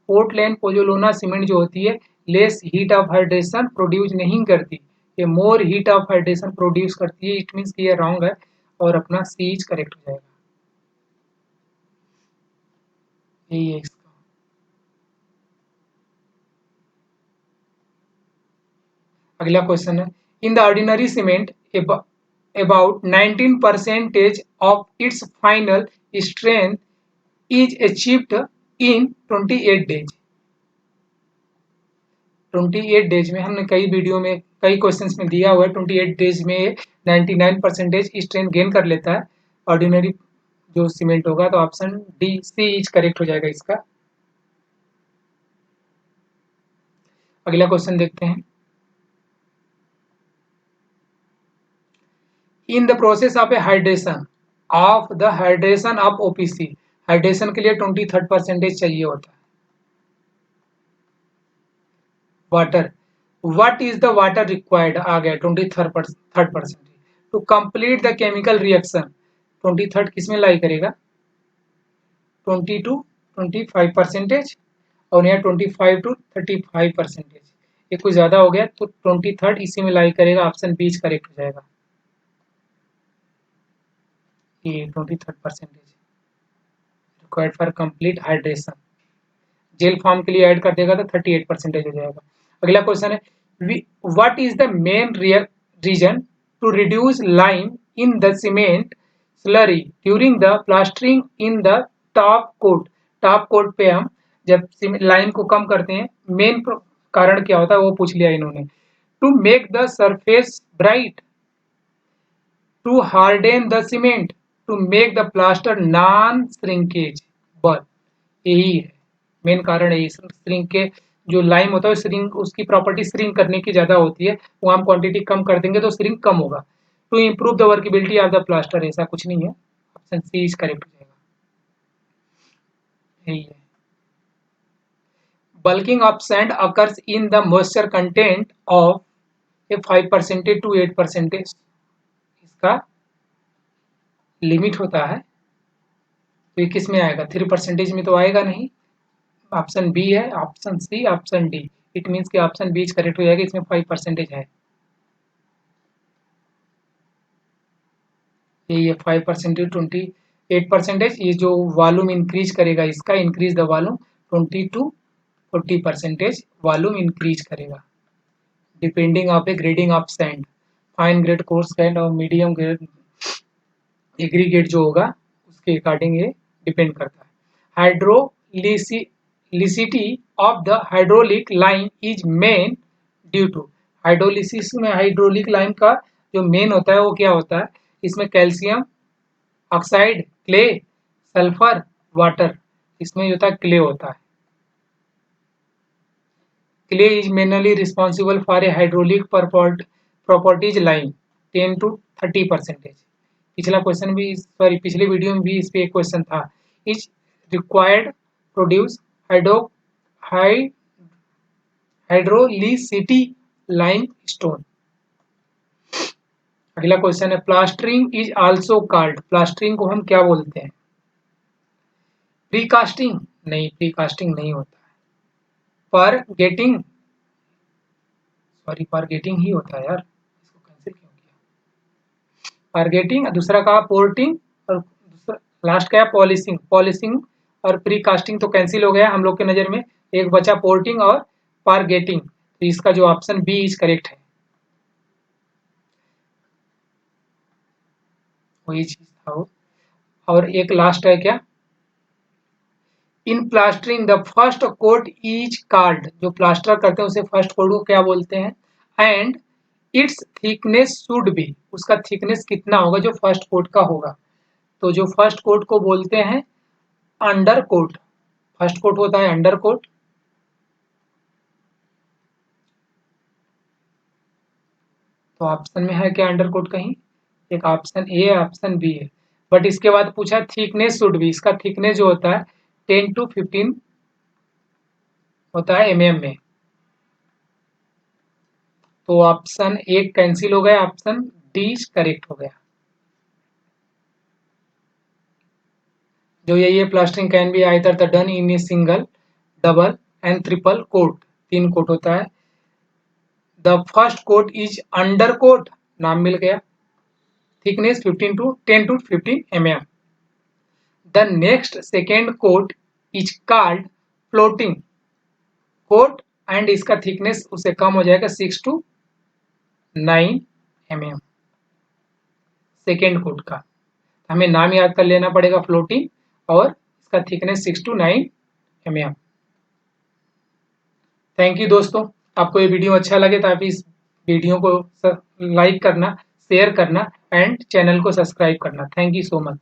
Portland pozzolana cement जो होती है less heat of hydration produce नहीं करती, ये more heat of hydration produce करती है। इट मीन्स कि ये रॉन्ग है और अपना सी इज करेक्ट हो जाएगा। यही है इसका। अगला क्वेश्चन है, in the ordinary cement about 19% of its final strength is achieved in 28 days। 28 days में हमने कई वीडियो में कई क्वेश्चंस में दिया हुआ है 28 डेज में 99% स्ट्रेंथ गेन कर लेता है ऑर्डिनरी जो सीमेंट होगा, तो option D C is correct हो जाएगा इसका। अगला क्वेश्चन देखते हैं, in the process of a hydration of OPC, hydration के लिए 23% चाहिए होता है। Water, what is the water required आ गया 23% to complete the chemical reaction. 23 किस में लाई करेगा? 22-25% और यहाँ 25-35%, ये कुछ ज्यादा हो गया तो 23 इसी में लाई करेगा, ऑप्शन बी करेक्ट हो जाएगा। 23rd percentage required for complete hydration. Jail form के लिए ऐड कर देगा तो 38 परसेंटेज हो जाएगा। अगला क्वेश्चन है what is the main reason to reduce lime in the cement slurry during the plastering in the top coat. Top coat पे हम जब लाइम को कम करते हैं, मेन कारण क्या होता है वो पूछ लिया इन्होंने। To make the surface bright, to harden the cement, to make the plaster non shrinkage. बस यही है मेन कारण है। श्रिंक के जो लाइम होता है श्रिंक, उसकी प्रॉपर्टी श्रिंक करने की ज्यादा होती है, वो हम क्वांटिटी कम कर देंगे तो श्रिंक कम होगा। To improve the workability of the plaster, ऐसा कुछ नहीं है, ऑप्शन सी इज करेक्ट हो जाएगा, यही है। Bulking of sand occurs in the moisture content of A 5% to 8%, इसका लिमिट होता है, तो ये किस में आएगा? 3% में तो आएगा नहीं। ऑप्शन बी है, option C, option D. It means कि ऑप्शन बी करेक्ट हो जाएगा, इसमें 5% है। ये 5% 28%, ये जो वॉल्यूम इंक्रीज करेगा इसका, increase the volume 20 to 40% volume increase करेगा, depending of a grading of sand, fine grade, coarse sand और मीडियम ग्रेड एग्रीगेट जो होगा उसके अकॉर्डिंग ये डिपेंड करता है। Hydraulicity of the hydraulic lime is main due to. Hydrolysis में hydraulic lime का जो मेन होता है वो क्या होता है? इसमें calcium oxide, clay, sulphur, water, इसमें जो होता है क्ले होता है। Clay is mainly responsible for a hydraulic properties lime 10 to 30%। पिछला क्वेश्चन भी, सॉरी पिछले वीडियो में भी इस पे एक क्वेश्चन था। Is required produce hydraulicity lime stone. अगला क्वेश्चन है plastering is also called, plastering को हम क्या बोलते हैं? प्रीकास्टिंग नहीं, प्रीकास्टिंग नहीं होता है। पारगेटिंग ही होता है यार, इसको कैंसिल क्यों किया? पारगेटिंग, दूसरा कहा पोर्टिंग, और दूसरा लास्ट का है पॉलिशिंग। पॉलिशिंग और प्रीकास्टिंग तो कैंसिल हो गया हम लोग के नज़र में, एक बचा पोर्टिंग और पारगेटिंग, तो इसका जो ऑप्शन बी इज करेक्ट है, वही चीज था वो। और एक लास्ट है क्या? In plastering the first coat is called, जो प्लास्टर करते हैं उसे फर्स्ट कोट को क्या बोलते हैं? And its thickness should be, उसका थिकनेस कितना होगा जो फर्स्ट कोट का होगा? तो जो फर्स्ट कोट को बोलते हैं अंडर कोट, फर्स्ट कोट होता है अंडर कोट। तो ऑप्शन में है क्या अंडर कोट? कहीं एक ऑप्शन ए है, ऑप्शन बी है, बट इसके बाद पूछा थिकनेस शुड बी, इसका थिकनेस जो होता है 10 to 15 होता है mm में, तो ऑप्शन ए कैंसिल हो गया, ऑप्शन डी करेक्ट हो गया। जो यही है plastering can be either the done in a single, double and triple coat, 3 coat होता है। The first coat is under coat, नाम मिल गया, thickness 10 to 15 mm। The next second coat is called floating coat and इसका thickness उससे कम हो जाएगा 6 to 9 mm सेकेंड कोट का। हमें नाम याद कर लेना पड़ेगा फ्लोटिंग, और इसका thickness 6 to 9 mm। Thank you दोस्तों, आपको ये वीडियो अच्छा लगे तो आप इस वीडियो को लाइक करना, शेयर करना एंड चैनल को सब्सक्राइब करना। Thank you so much.